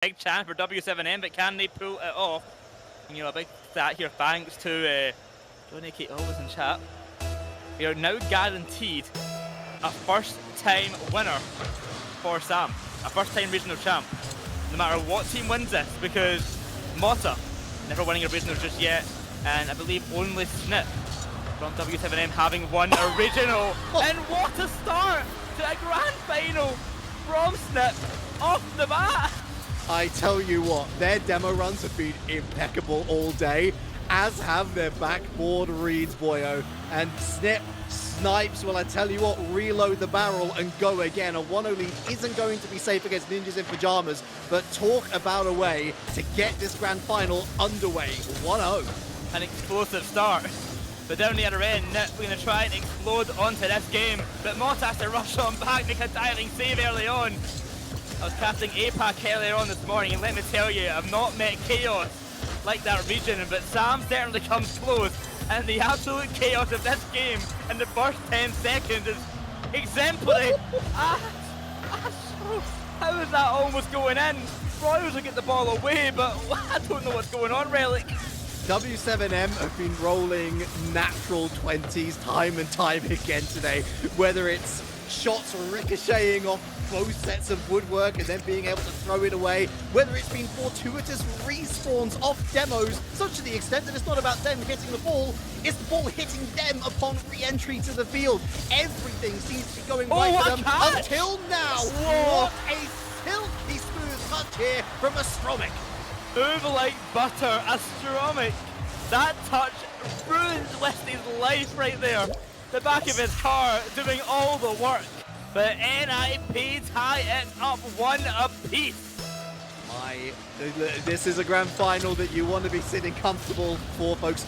Big chance for W7M, but can they pull it off? And, you know, a big stat here thanks to Johnny Kate always in chat. We are now guaranteed a first-time winner for Sam, a first-time regional champ. No matter what team wins this, because Mota never winning a regional just yet, and I believe only Snip from W7M having won a regional. And what a start to a grand final from Snip off the bat! I tell you what, their demo runs have been impeccable all day, as have their backboard reads, boyo. And Snip snipes, well, I tell you what, reload the barrel and go again. A 1-0 lead isn't going to be safe against Ninjas in Pyjamas, but talk about a way to get this grand final underway. 1-0. An explosive start. But down the other end, NiP going to try and explode onto this game. But Moss has to rush on back, make a diving save early on. I was casting APAC earlier on this morning, and let me tell you, I've not met chaos like that region, but Sam certainly comes close. And the absolute chaos of this game in the first 10 seconds is exemplary. How is that almost going in? Royals will get the ball away, but I don't know what's going on, Relic. W7M have been rolling natural 20s time and time again today, whether it's shots ricocheting off both sets of woodwork and then being able to throw it away, whether it's been fortuitous respawns off demos, such to the extent that it's not about them hitting the ball, it's the ball hitting them upon re-entry to the field. Everything seems to be going right for them until now. Whoa. What a silky smooth touch here from Astromic. Move like butter, Astromic. That touch ruins Westy's life right there. The back of his car doing all the work. But NiP tie it up 1 apiece. This is a grand final that you want to be sitting comfortable for, folks.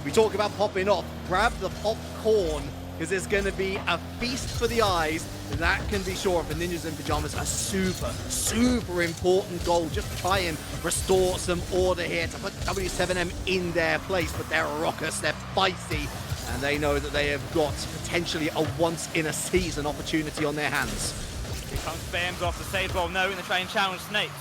We talk about popping off. Grab the popcorn, because there's going to be a feast for the eyes. That can be sure for Ninjas in Pyjamas. A super important goal. Just try and restore some order here to put W7M in their place. But they're raucous, they're feisty, and they know that they have got potentially a once-in-a-season opportunity on their hands. Here comes Bems off the side ball now, and they try and challenge Snipes.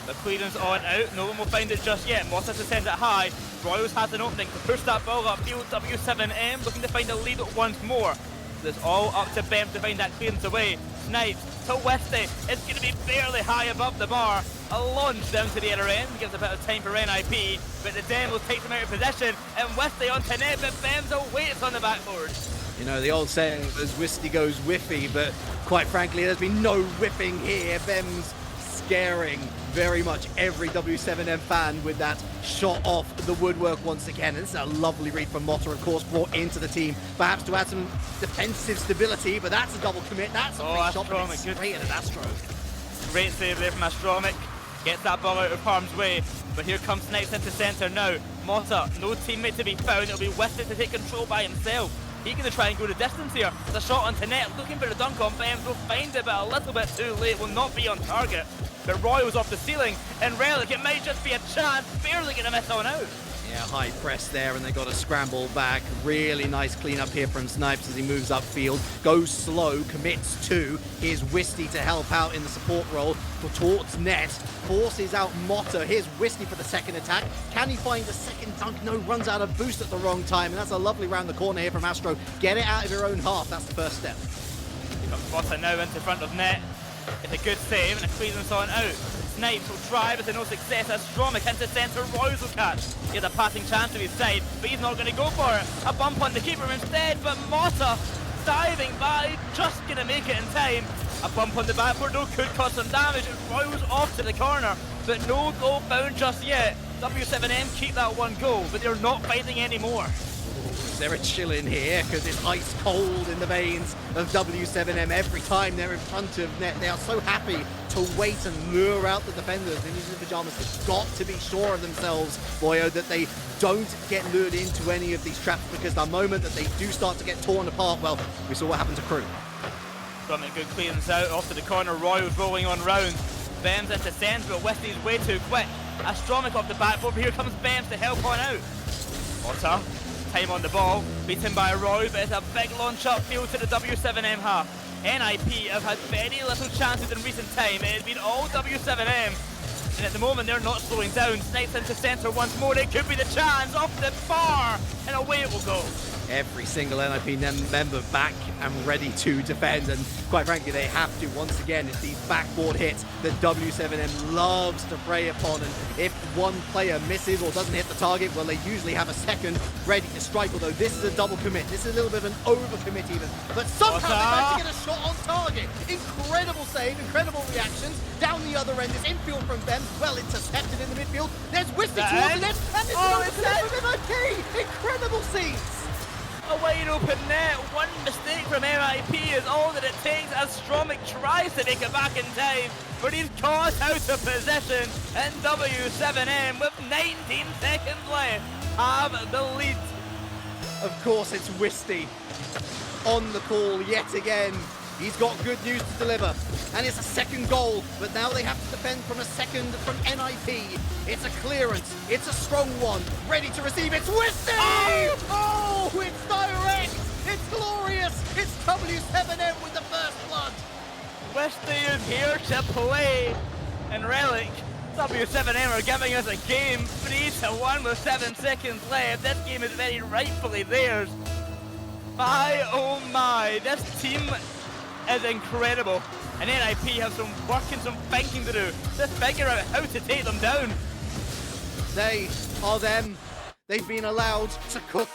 The clearance on out, no one will find it just yet. Moss has to send it high. Royals has an opening to push that ball upfield. W7M looking to find a lead once more. It's all up to Bems to find that clearance away. Snipes to Westy. It's going to be barely high above the bar. A launch down to the other end. Gives a bit of time for NiP, but the demo takes him out of possession. And Westy onto net, but Bems awaits on the backboard. You know, the old saying is Westy goes whiffy, but quite frankly, there's been no whiffing here. Bems scaring very much every W7M fan with that shot off the woodwork once again. And this is a lovely read from Mota, of course, brought into the team, perhaps to add some defensive stability, but that's a double commit. That's a free shot, but it's straight at Astro. Great save there from Astromic. Gets that ball out of harm's way, but here comes Snipes into centre now. Mota, no teammate to be found. It'll be Westy to take control by himself. He's going to try and go the distance here. The shot onto net, looking for the dunk on Bems. Will find it, but a little bit too late. Will not be on target. But Royals off the ceiling, and Relic, it might just be a chance. Barely going to miss on out. Yeah, high press there, and they got to scramble back. Really nice cleanup here from Snipes as he moves upfield. Goes slow, commits to. Here's Wisty to help out in the support role. Towards net, forces out Mota. Here's Wisty for the second attack. Can he find a second dunk? No, runs out of boost at the wrong time, and that's a lovely round the corner here from Astro. Get it out of your own half, that's the first step. Here comes Mota now into front of net. It's a good save and a clearance on out. Snipes will try, but to no success. Astromic into centre, Royals will catch. He has a passing chance to his side, but he's not going to go for it. A bump on the keeper instead, but Mota diving by, just going to make it in time. A bump on the backboard, though, could cause some damage. Royals off to the corner, but no goal found just yet. W7M keep that one goal, but they're not fighting anymore. They're a chillin' here because it's ice cold in the veins of W7M every time they're in front of net. They are so happy to wait and lure out the defenders. Ninjas in Pyjamas have got to be sure of themselves, boyo, that they don't get lured into any of these traps, because the moment that they do start to get torn apart, well, we saw what happened to Crew. Got a good clearance out off to the corner. Royals rolling on round. Bems into centre, but Westy's way too quick. Astromic off the backboard, but here comes Bems to help on out. Mota. Time on the ball, beaten by Roy, but it's a big launch upfield to the W7M half. NiP have had very little chances in recent time. It has been all W7M. And at the moment, they're not slowing down. Snipes into center once more. It could be the chance off the bar. And away it will go. Every single NiP member back and ready to defend, and quite frankly they have to. Once again, it's these backboard hits that W7M loves to prey upon, and if one player misses or doesn't hit the target, well, they usually have a second ready to strike, although this is a double commit. This is a little bit of an overcommit even, but somehow they managed to get a shot on target. Incredible save, incredible reactions. Down the other end is infield from them, well intercepted in the midfield. There's Wisty towards the net, and it's another from NiP. Incredible scenes. A wide open net. One mistake from NiP is all that it takes as Stromic tries to make it back in time, but he's caught out of position, and W7M with 19 seconds left have the lead. Of course, it's Wisty on the call yet again. He's got good news to deliver, and it's a second goal, but now they have to defend from a second from NiP. It's a clearance, it's a strong one, ready to receive, it's Wisty! Oh, it's direct, it's glorious, it's W7M with the first blood. Wisty is here to play, and Relic, W7M are giving us a game 3-1 with 7 seconds left. This game is very rightfully theirs. My oh my, this team is incredible, and NiP have some work and some thinking to do to figure out how to take them down. They are them. They've been allowed to cook,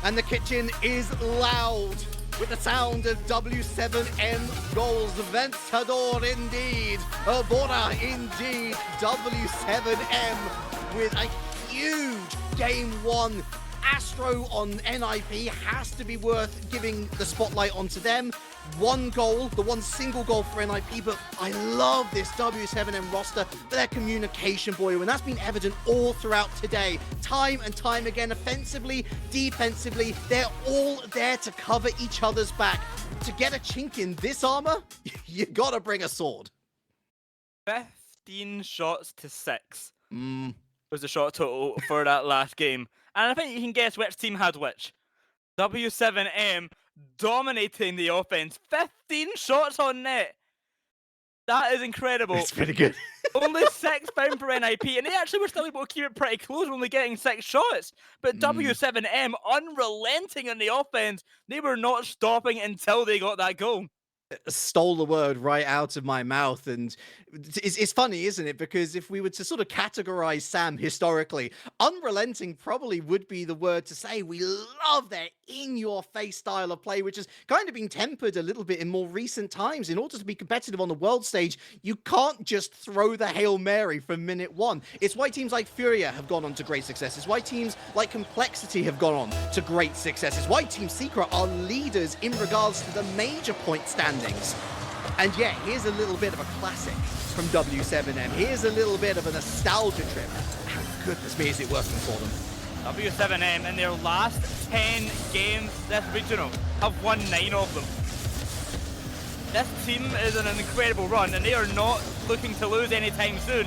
and the kitchen is loud with the sound of W7M goals. Ventador indeed, Bora indeed. W7M with a huge game one. Astro on NiP has to be worth giving the spotlight onto them. One goal, the one single goal for NiP, but I love this W7M roster for their communication, boy, and that's been evident all throughout today. Time and time again, offensively, defensively, they're all there to cover each other's back. To get a chink in this armor, you gotta bring a sword. 15 shots to 6 was the shot total for that last game. And I think you can guess which team had which. W7M dominating the offense. 15 shots on net. That is incredible. It's pretty good. Only 6 found for NiP, and they actually were still able to keep it pretty close, only getting 6 shots. But W7M, unrelenting on the offense, they were not stopping until they got that goal. Stole the word right out of my mouth, and it's funny, isn't it? Because if we were to sort of categorize Sam historically, unrelenting probably would be the word to say. We love their in-your-face style of play, which has kind of been tempered a little bit in more recent times. In order to be competitive on the world stage, you can't just throw the Hail Mary from minute one. It's why teams like Furia have gone on to great success. It's why teams like Complexity have gone on to great success. It's why Team Secret are leaders in regards to the major point standings. And yeah, here's a little bit of a classic from W7M. Here's a little bit of a nostalgia trip. And goodness me, is it working for them. W7M in their last 10 games this regional have won 9 of them. This team is on an incredible run, and they are not looking to lose anytime soon.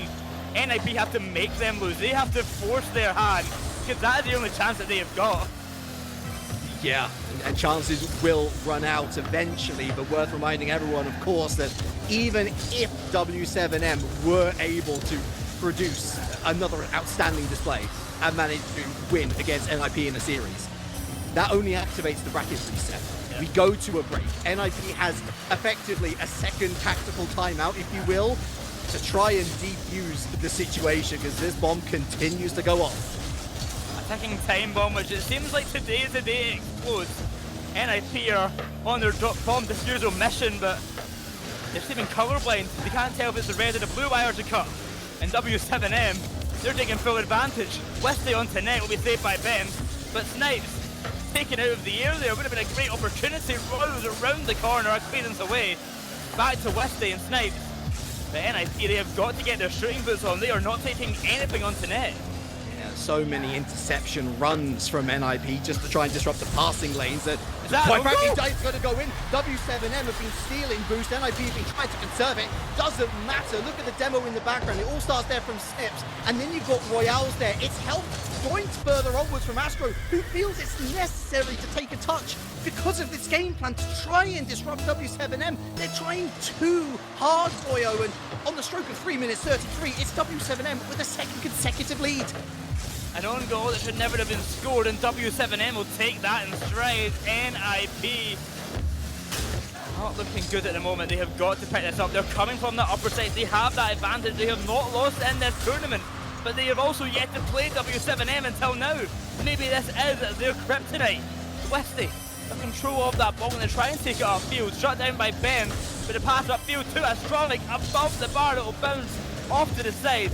NiP have to make them lose. They have to force their hand, because that is the only chance that they have got. Yeah, and chances will run out eventually, but worth reminding everyone, of course, that even if W7M were able to produce another outstanding display and manage to win against NiP in a series, that only activates the bracket reset. Yeah. We go to a break. NiP has effectively a second tactical timeout, if you will, to try and defuse the situation, because this bomb continues to go off. Ticking time bomb, which it seems like today is the day it explodes. NiP are on their drop bomb defusal mission, but they're even colorblind. They can't tell if it's the red or the blue wire to cut. And W7M, they're taking full advantage. Wisty onto net will be saved by Ben, but Snipes taken out of the air there would have been a great opportunity. Rolls around the corner, a clearance away. Back to Wisty and Snipes. But NiP, they have got to get their shooting boots on. They are not taking anything onto net. so many interception runs from NiP just to try and disrupt the passing lanes that that quite a frankly, goal? Dive's going to go in. W7M have been stealing boost. NiP have been trying to conserve it. Doesn't matter. Look at the demo in the background. It all starts there from Snips. And then you've got Royales there. It's helped points further onwards from Astro, who feels it's necessary to take a touch because of this game plan to try and disrupt W7M. They're trying too hard, Boyo, and on the stroke of 3 minutes 33, it's W7M with a second consecutive lead. An own goal that should never have been scored, and W7M will take that in stride. NiP not looking good at the moment. They have got to pick this up. They're coming from the upper side. They have that advantage. They have not lost in this tournament, but they have also yet to play W7M until now. Maybe this is their kryptonite. Westy, the control of that ball, and they try and take it upfield. Shut down by Ben, but the pass upfield to Astronic above the bar. It will bounce off to the side.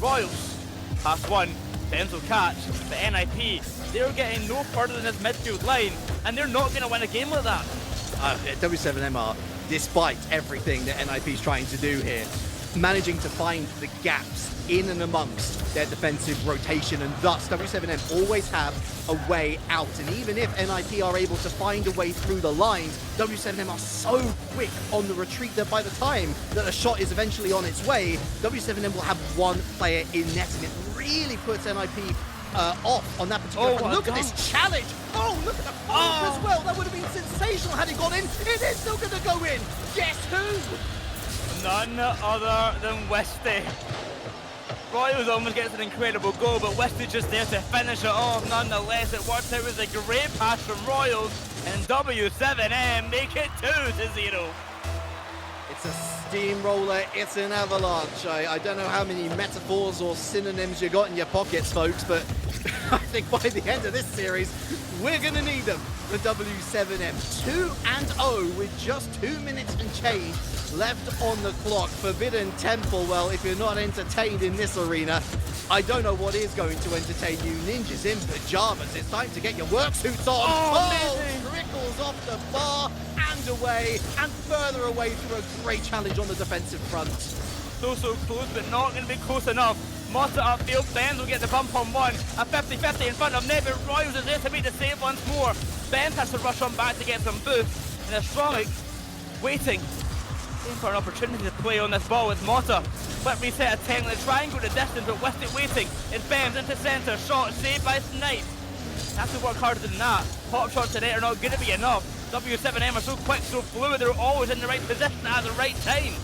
Royals, pass one. Benz will catch, but NiP, they're getting no further than this midfield line, and they're not going to win a game like that. W7M are, despite everything that NiP is trying to do here, managing to find the gaps in and amongst their defensive rotation, and thus W7M always have a way out. And even if NiP are able to find a way through the lines, W7M are so quick on the retreat that by the time that a shot is eventually on its way, W7M will have one player in net, and it really puts NiP off on that particular front. Look at this challenge. Oh, look at the follow as well. That would have been sensational had it gone in. It is still going to go in. Guess who? None other than Westy. Royals almost gets an incredible goal, but Westy just there to finish it off nonetheless. It worked out as a great pass from Royals, and W7M make it 2-0. It's a steamroller, it's an avalanche. I don't know how many metaphors or synonyms you got in your pockets, folks, but I think by the end of this series, we're going to need them for W7M. 2-0 with just 2 minutes and change left on the clock. Forbidden Temple, well, if you're not entertained in this arena, I don't know what is going to entertain you. Ninjas in pajamas, it's time to get your work suits on. Trickles off the bar and away, and further away through a great challenge on the defensive front. So close, but not going to be close enough. Motta upfield, Benz will get the bump on one. A 50-50 in front of Nip, but Royals is there to make the save once more. Benz has to rush on back to get some boost, and Astronic waiting for an opportunity to play on this ball with Motta. Quick reset attempt, they try and go the distance, but with it waiting, it's Benz into centre, shot saved by Snipe. Have to work harder than that. Pop shots today are not going to be enough. W7M are so quick, so fluid, they're always in the right position at the right time.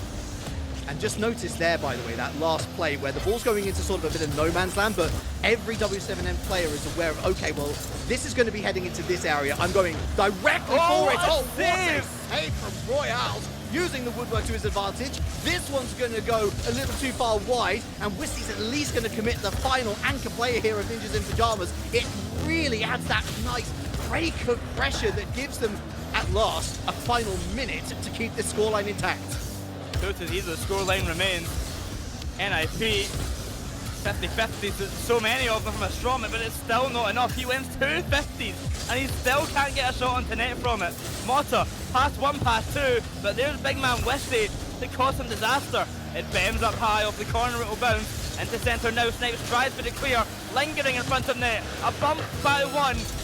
And just notice there, by the way, that last play where the ball's going into sort of a bit of no man's land, but every W7M player is aware of, okay, well, this is going to be heading into this area. I'm going directly for it. Oh, what a save from Royales, using the woodwork to his advantage. This one's going to go a little too far wide, and Wisty's at least going to commit the final anchor player here of Ninjas in Pajamas. It really adds that nice break of pressure that gives them, at last, a final minute to keep this scoreline intact. 2-0, the scoreline remains. NiP, 50-50s, so many of them from Astronic, but it's still not enough. He wins 2 50s, and he still can't get a shot onto net from it. Motta, pass 1, pass 2, but there's big man Westy to cause some disaster. It bends up high off the corner, it will bounce into centre now. Snipes tries for the clear, lingering in front of net. A bump by 1,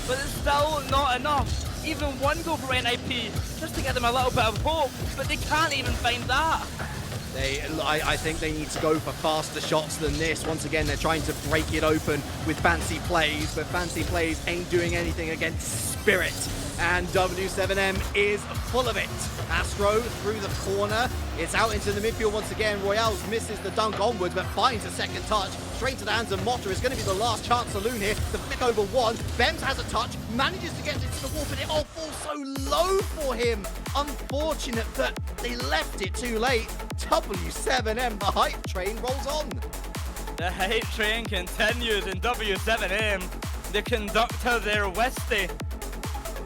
but it's still not enough. Even 1 goal for NiP, just to get them a little bit of hope, but they can't even find that. I think they need to go for faster shots than this. Once again, they're trying to break it open with fancy plays, but fancy plays ain't doing anything against Spirit. And W7M is full of it. Astro through the corner. It's out into the midfield once again. Royales misses the dunk onwards, but finds a second touch. Straight to the hands of Motta. It's going to be the last chance saloon here. The flick over 1. Bems has a touch, manages to get into the wall, but it all falls so low for him. Unfortunate that they left it too late. W7M, the hype train rolls on. The hype train continues in W7M. The conductor there, Westy.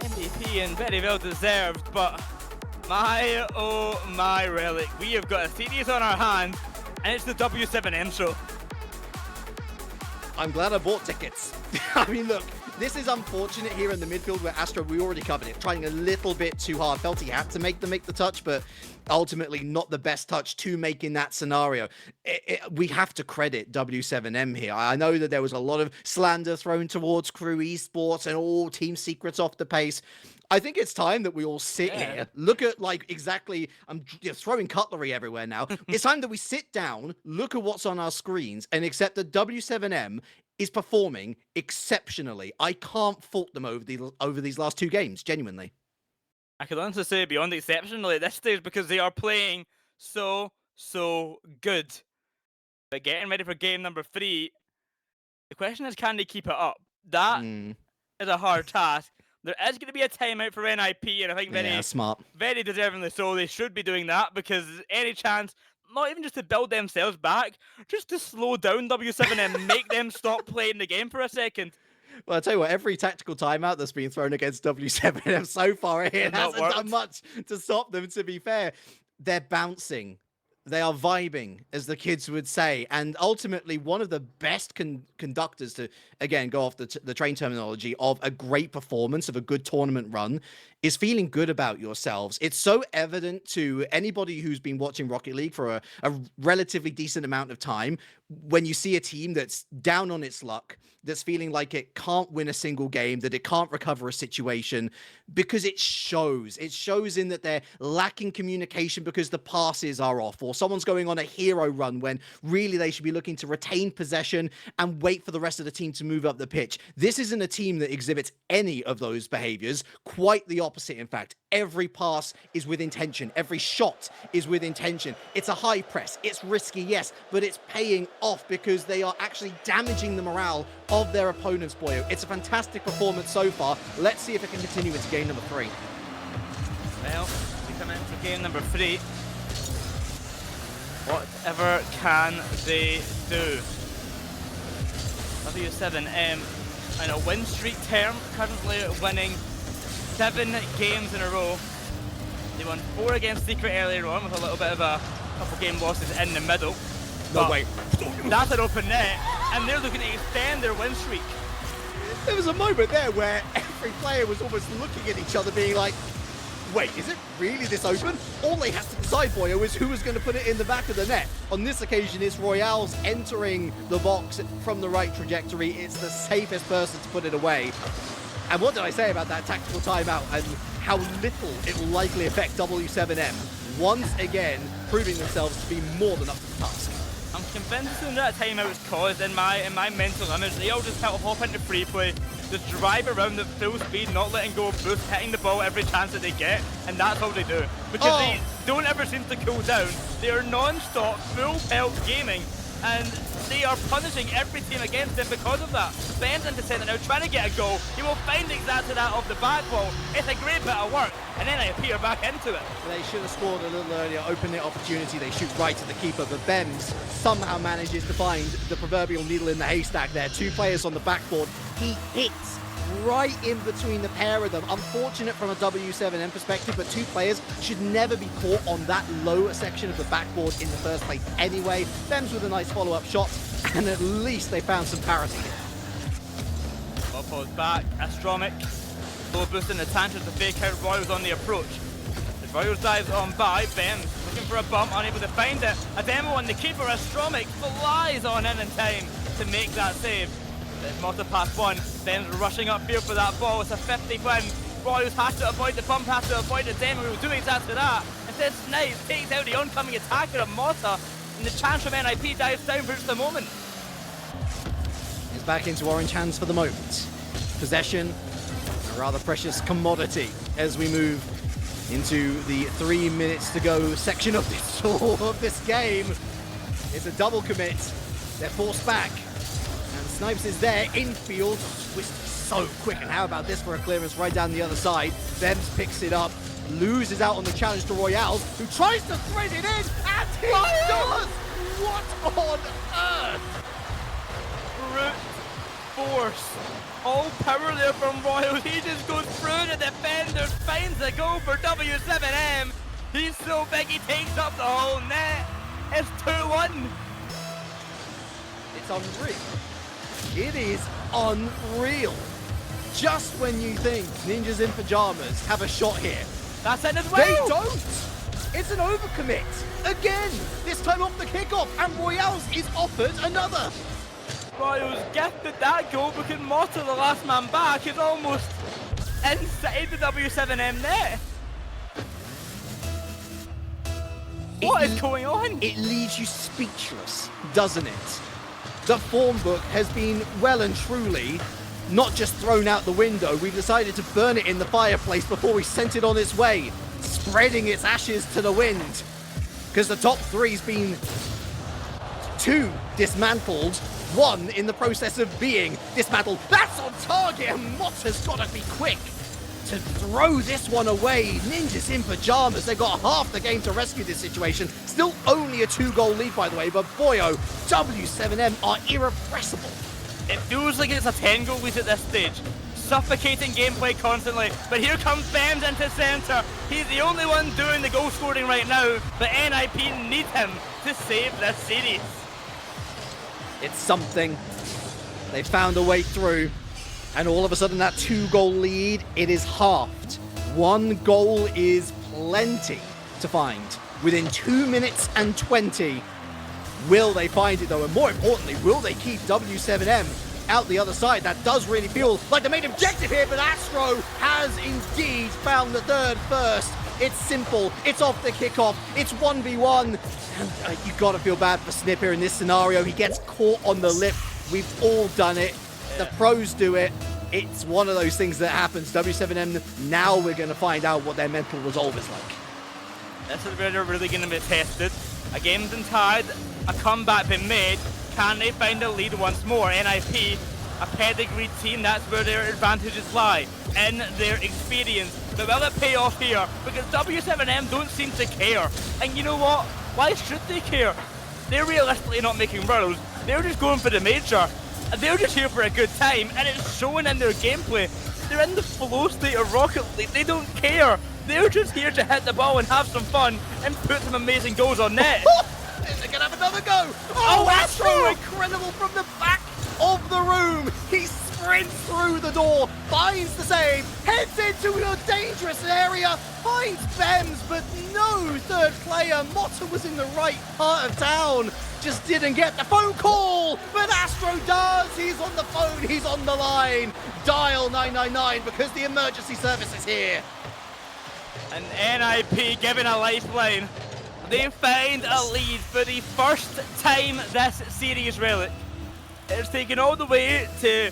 MVP and very well deserved, but my oh my relic. We have got a series on our hands, and it's the W7M show. I'm glad I bought tickets. I mean, look, this is unfortunate here in the midfield where Astro, we already covered it, trying a little bit too hard. Felt he had to make the touch, but ultimately not the best touch to make in that scenario. We have to credit W7M here. I know that there was a lot of slander thrown towards Crew Esports and all team secrets off the pace. I think it's time that we all sit here, look at I'm just throwing cutlery everywhere now. It's time that we sit down, look at what's on our screens, and accept that W7M is performing exceptionally. I can't fault them over these last 2 games, genuinely. I could honestly say beyond exceptionally at this stage because they are playing so good. But getting ready for game number 3, the question is, can they keep it up? That is a hard task. There is going to be a timeout for NiP, and I think smart. Very deservingly so. They should be doing that because any chance, not even just to build themselves back, just to slow down W7M, make them stop playing the game for a second. Well, I'll tell you what, every tactical timeout that's been thrown against W7M so far, it hasn't done much to stop them, to be fair. They're bouncing. They are vibing, as the kids would say. And ultimately, one of the best conductors to, again, go off the train terminology, of a great performance, of a good tournament run, is feeling good about yourselves. It's so evident to anybody who's been watching Rocket League for a relatively decent amount of time, when you see a team that's down on its luck, that's feeling like it can't win a single game, that it can't recover a situation, because it shows. It shows in that they're lacking communication because the passes are off, or someone's going on a hero run when really they should be looking to retain possession and wait for the rest of the team to move up the pitch. This isn't a team that exhibits any of those behaviors. Quite the opposite, in fact. Every pass is with intention. Every shot is with intention. It's a high press. It's risky, yes, but it's paying off because they are actually damaging the morale of their opponents, Boyo. It's a fantastic performance so far. Let's see if it can continue into game number 3. Well, we come in for game number 3. Whatever can they do? W7M in a win streak term, currently winning 7 games in a row. They won 4 against Secret earlier on with a little bit of a couple game losses in the middle. No, wait. That's an open net, and they're looking to extend their win streak. There was a moment there where every player was almost looking at each other being like, wait, is it really this open? All they have to decide, Boyo, is who is going to put it in the back of the net. On this occasion, it's Royale's entering the box from the right trajectory. It's the safest person to put it away. And what did I say about that tactical timeout and how little it will likely affect W7M? Once again, proving themselves to be more than up to the task. I'm convinced that timeout was caused in my mental image. They all just hop into free play, just drive around at full speed, not letting go of boost, hitting the ball every chance that they get, and that's all they do. Because they don't ever seem to cool down. They are non-stop, full pelt gaming, and they are punishing every team against them because of that. Ben's into center now, trying to get a goal. He will find exactly that off the back wall. It's a great bit of work, and then they appear back into it. They should have scored a little earlier, open the opportunity. They shoot right to the keeper, but Bems somehow manages to find the proverbial needle in the haystack there. 2 players on the backboard. He hits right in between the pair of them. Unfortunate from a W7M perspective, but 2 players should never be caught on that low section of the backboard in the first place anyway. Bems with a nice follow-up shot, and at least they found some parity. Ball falls back, Astromic, low boost in the tangent to fake out Royals on the approach. As Royals dives on by, Bems looking for a bump, unable to find it. A demo on the keeper, Astromic flies on in time to make that save. There's Malta past 1, Bems rushing upfield for that ball. It's a 50 win. Royals has to avoid the bump, has to avoid the demo, who will do exactly that. Instead, Snipes takes out the oncoming attacker of Malta, and the chance from NiP dives down for just a moment. It's back into orange hands for the moment. Possession, a rather precious commodity as we move into the 3 minutes to go section of this game. It's a double commit. They're forced back. And Snipes is there, infield. Twist so quick. And how about this for a clearance right down the other side? Bems picks it up, loses out on the challenge to Royale, who tries to thread it in, and he does! What on earth? Brute force. All power there from Royals. He just goes through the defenders, finds a goal for W7M. He's so big he takes up the whole net. It's 2-1. It's unreal. It is unreal. Just when you think Ninjas in Pyjamas have a shot here, That's it as well. they don't. It's an overcommit. Again, this time off the kickoff, and Royales is offered another. Royals gifted that goal because Mota, the last man back, is almost inside the W7M net. What is going on? It leaves you speechless, doesn't it? The form book has been well and truly not just thrown out the window. We decided to burn it in the fireplace before we sent it on its way, spreading its ashes to the wind. Because the top three's been 2 dismantled, 1 in the process of being dismantled. That's on target, and Motta's got to be quick to throw this one away. Ninjas in Pyjamas, they've got half the game to rescue this situation. Still only a 2-goal lead, by the way, but boyo, W7M are irrepressible. It feels like it's a 10-goal lead at this stage. Suffocating gameplay constantly, but here comes Bems into centre. He's the only one doing the goal scoring right now, but NiP need him to save this series. It's something. They found a way through, and all of a sudden that 2-goal lead, it is halved. 1 goal is plenty to find within 2 minutes and 20. Will they find it though? And more importantly, will they keep W7M out the other side? That does really feel like the main objective here, but Astro has indeed found the third first. It's simple, it's off the kickoff, it's 1v1, and you gotta feel bad for Snip here in this scenario. He gets caught on the lip. We've all done it. The pros do it. It's one of those things that happens. W7M, now we're gonna find out what their mental resolve is like. This is where they're really going to be tested. A game's been tied, a comeback been made. Can they find a lead once more? NiP, a pedigreed team, that's where their advantages lie, in their experience. But will it pay off here? Because W7M don't seem to care. And you know what? Why should they care? They're realistically not making worlds. They're just going for the major. They're just here for a good time, and it's showing in their gameplay. They're in the flow state of Rocket League. They don't care. They're just here to hit the ball and have some fun and put some amazing goals on net. They're gonna have another go. Oh, Astro, incredible from the back of the room. He sprints through the door, finds the save, heads into a dangerous area, finds Bems, but no third player. Motta was in the right part of town. Just didn't get the phone call, but Astro does. He's on the phone, he's on the line. Dial 999 because the emergency service is here. And NiP giving a lifeline. They find a lead for the first time this series, Relic. It's taken all the way to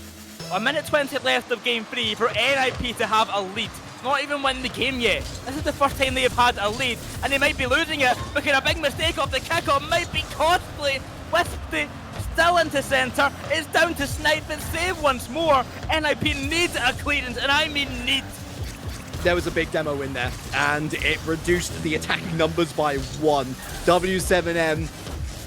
a minute 20 left of game 3 for NiP to have a lead. Not even win the game yet. This is the first time they have had a lead, and they might be losing it because a big mistake off the kickoff might be costly. Wispy still into centre. It's down to Snipe and save once more. NiP needs a clearance, and I mean need. There was a big demo in there, and it reduced the attacking numbers by 1. W7M,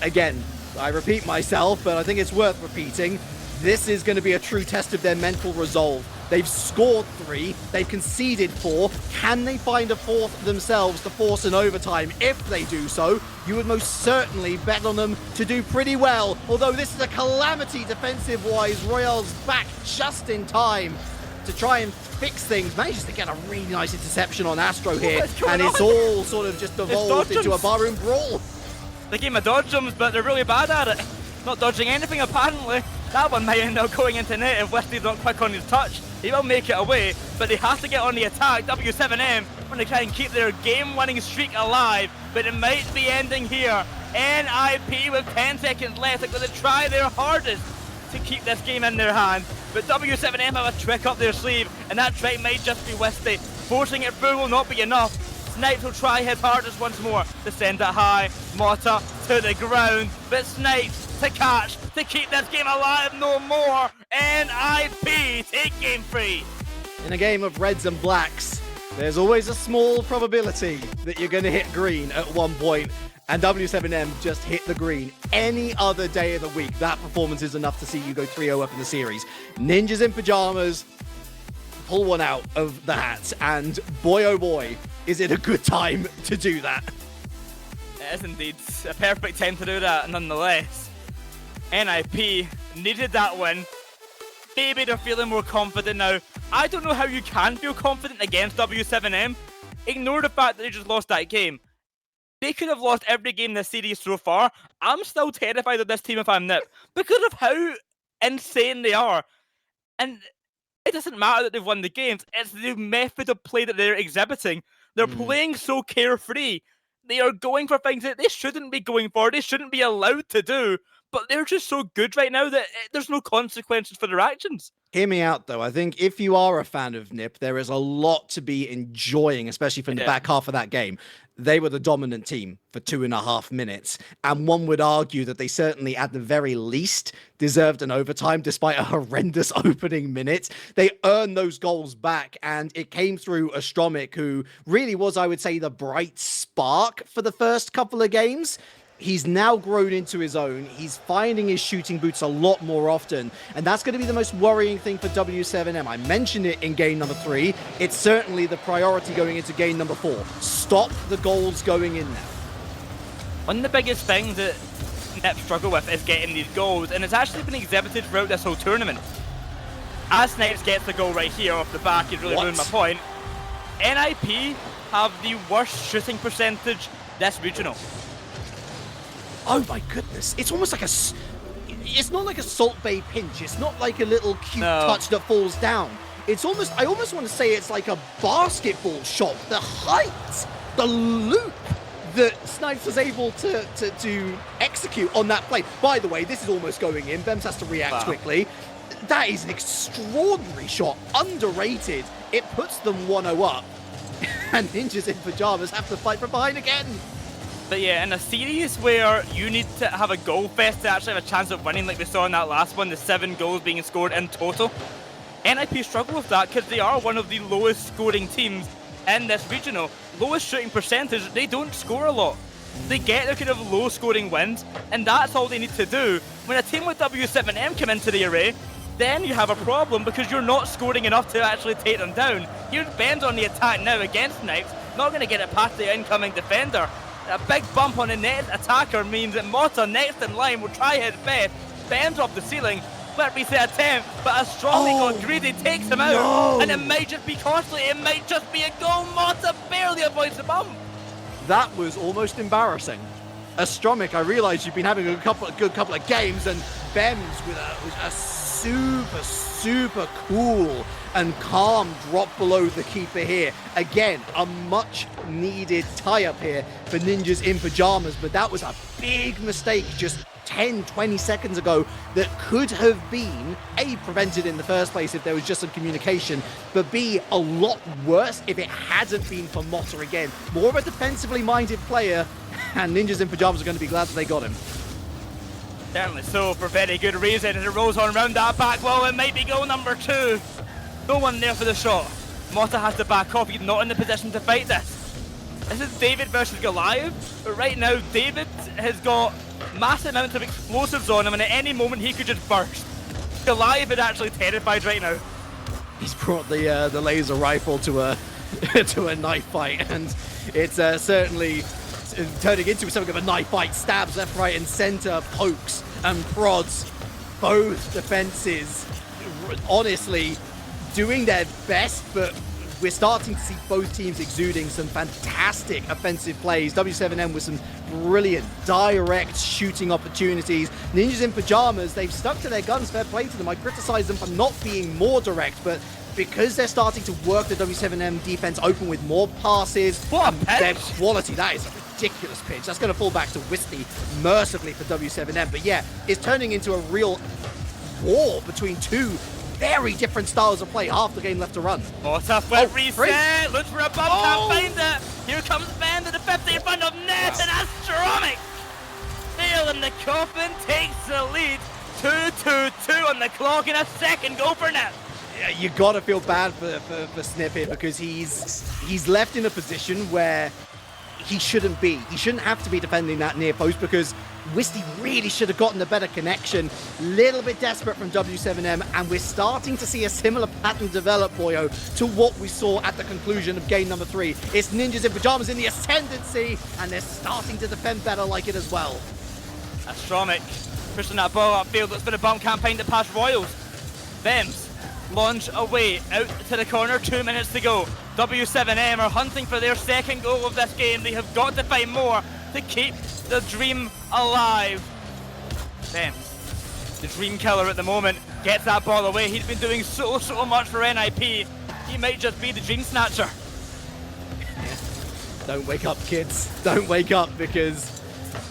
again, I repeat myself, but I think it's worth repeating. This is going to be a true test of their mental resolve. They've scored 3, they've conceded 4. Can they find a 4th themselves to force an overtime? If they do so, you would most certainly bet on them to do pretty well. Although this is a calamity defensive-wise. Royale's back just in time to try and fix things. Manages to get a really nice interception on Astro here, and it's all sort of just evolved into a barroom brawl. The game of dodgems, but they're really bad at it. Not dodging anything apparently. That one might end up going into net if Wispy's not quick on his touch. He will make it away, but they have to get on the attack. W7M want to try and keep their game-winning streak alive, but it might be ending here. NiP with 10 seconds left are going to try their hardest to keep this game in their hand, but W7M have a trick up their sleeve, and that trick might just be Wispy. Forcing it through will not be enough. Snipes will try his hardest once more to send it high. Motta to the ground, but Snipes to catch, to keep this game alive no more. NiP take game 3. In a game of reds and blacks, there's always a small probability that you're going to hit green at one point, and W7M just hit the green. Any other day of the week, that performance is enough to see you go 3-0 up in the series. Ninjas in Pyjamas pull one out of the hat, and boy oh boy, is it a good time to do that. It is indeed a perfect time to do that nonetheless. NiP needed that win. Maybe they're feeling more confident now. I don't know how you can feel confident against W7M. Ignore the fact that they just lost that game. They could have lost every game in the series so far. I'm still terrified of this team if I'm NiP because of how insane they are. And it doesn't matter that they've won the games. It's the method of play that they're exhibiting. They're playing so carefree. They are going for things that they shouldn't be going for. They shouldn't be allowed to do. But they're just so good right now that there's no consequences for their actions. Hear me out, though. I think if you are a fan of NiP, there is a lot to be enjoying, especially from the back half of that game. They were the dominant team for 2.5 minutes, and one would argue that they certainly, at the very least, deserved an overtime despite a horrendous opening minute. They earned those goals back, and it came through Astromic, who really was, I would say, the bright spark for the first couple of games. He's now grown into his own. He's finding his shooting boots a lot more often. And that's going to be the most worrying thing for W7M. I mentioned it in game number 3. It's certainly the priority going into game number 4. Stop the goals going in now. One of the biggest things that NiP struggle with is getting these goals. And it's actually been exhibited throughout this whole tournament. As Snipes gets the goal right here off the back, it really ruined my point. NiP have the worst shooting percentage this regional. Oh my goodness, it's almost like it's not like a Salt Bay pinch, it's not like a little cute touch that falls down. It's almost, I almost want to say it's like a basketball shot. The height, the loop that Snipes was able to execute on that play. By the way, this is almost going in. Bems has to react quickly. That is an extraordinary shot, underrated. It puts them 1-0 up, and Ninjas in Pyjamas have to fight from behind again. But yeah, in a series where you need to have a goal fest to actually have a chance of winning, like we saw in that last one, the 7 goals being scored in total, NiP struggle with that because they are one of the lowest scoring teams in this regional. Lowest shooting percentage, they don't score a lot. They get their kind of low scoring wins, and that's all they need to do. When a team like W7M come into the array, then you have a problem because you're not scoring enough to actually take them down. Here's Ben's on the attack now against Snipes, not going to get it past the incoming defender. A big bump on the next attacker means that Mota next in line will try his best. Ben's off the ceiling, let me say attempt, but Astronomy got greedy, takes him out, and it might just be costly, it might just be a goal. Mota barely avoids the bump. That was almost embarrassing. Astromic, I realize you've been having a good couple of games, and Bems with a super cool and calm drop below the keeper here. Again, a much needed tie-up here for Ninjas in Pyjamas, but that was a big mistake just 10-20 seconds ago that could have been A, prevented in the first place if there was just some communication, but B, a lot worse if it hadn't been for Mota again. More of a defensively minded player, and Ninjas in Pyjamas are going to be glad that they got him. Certainly so, for very good reason, as it rolls on around that back wall. It might be goal number 2. No one there for the shot. Mota has to back off, he's not in the position to fight this. This is David versus Goliath, but right now David has got massive amounts of explosives on him, and at any moment he could just burst. Goliath is actually terrified right now. He's brought the laser rifle to a to a knife fight, and it's certainly turning into something of a knife fight. Stabs left, right, and center, pokes and prods. Both defenses, honestly, doing their best, but we're starting to see both teams exuding some fantastic offensive plays. W7M with some brilliant direct shooting opportunities. Ninjas in Pyjamas, they've stuck to their guns, fair play to them. I criticize them for not being more direct, but because they're starting to work the W7M defense open with more passes, their quality, that is a ridiculous pitch. That's going to fall back to Wisty mercifully for W7M. But yeah, it's turning into a real war between two very different styles of play. Half the game left to run. Mota will reset. Looks for a bump, can't find it. Here comes Ben to the 50 in front of Net, and Astromic. Nail in the coffin takes the lead. 2-2-2 on the clock, and a second goal for Net. Yeah, you gotta feel bad for Snip here, because he's left in a position where he shouldn't be. He shouldn't have to be defending that near post, because Wisty really should have gotten a better connection. Little bit desperate from W7M, and we're starting to see a similar pattern develop, Boyo, to what we saw at the conclusion of game number 3. It's Ninjas in Pyjamas in the ascendancy, and they're starting to defend better like it as well. Astromic pushing that ball upfield. Looks for the bump campaign to pass Royals. Vems launch away out to the corner. 2 minutes to go. W7M are hunting for their second goal of this game. They have got to find more to keep the dream alive. Vems, the dream killer at the moment, gets that ball away. He's been doing so much for NiP. He might just be the dream snatcher. Don't wake up, kids. Don't wake up, because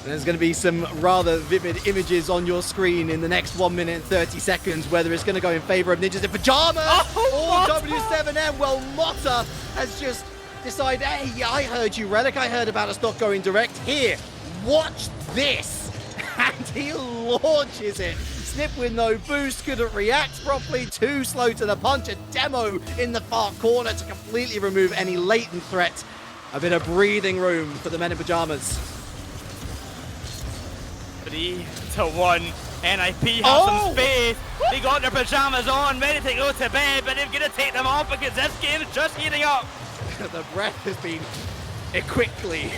there's going to be some rather vivid images on your screen in the next 1 minute and 30 seconds, whether it's going to go in favor of Ninjas in Pyjamas or W7M. Well, Motta has just decided, hey, yeah, I heard you, Relic. I heard about us not going direct. Here, watch this. And he launches it. Snip with no boost, couldn't react properly, too slow to the punch. A demo in the far corner to completely remove any latent threat. A bit of breathing room for the men in Pyjamas. 3-1. NiP have some space. They got their pajamas on, ready to go to bed, but they're going to take them off because this game is just heating up. The breath has been quickly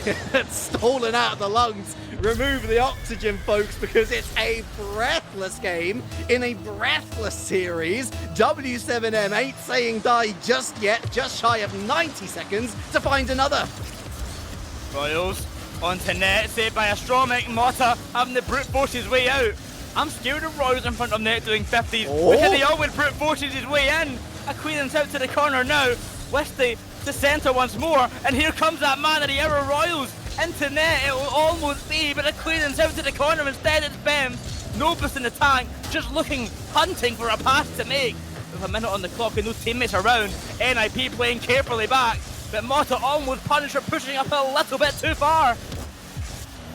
stolen out of the lungs. Remove the oxygen, folks, because it's a breathless game in a breathless series. W7M ain't saying die just yet, just shy of 90 seconds to find another. Royals onto net, saved by Astromic. Motta having to brute force his way out. I'm scared of Royals in front of net doing 50s because he always brute forces his way in. Aquilon's out to the corner now. Westy to centre once more, and here comes that man of the hour, Royals. Into net, it will almost be, but Aquilon's out to the corner instead. It's Vems. Nobus in the tank, just looking, hunting for a pass to make. With a minute on the clock and no teammates around, NiP playing carefully back, but Motta almost Punisher pushing up a little bit too far.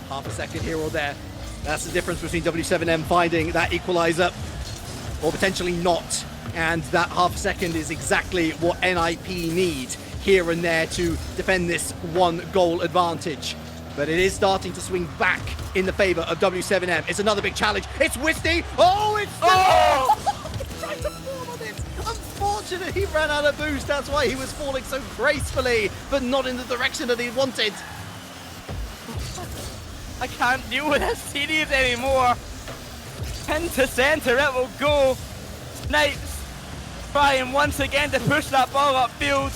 Half a second here or there. That's the difference between W7M finding that equalizer or potentially not. And that half a second is exactly what NiP need here and there to defend this 1-goal advantage. But it is starting to swing back in the favor of W7M. It's another big challenge. It's Wisty. Oh, it's... He's trying to fall on it. Unfortunately, he ran out of boost. That's why he was falling so gracefully, but not in the direction that he wanted. I can't deal with this series anymore. Into centre it will go. Snipes trying once again to push that ball upfield.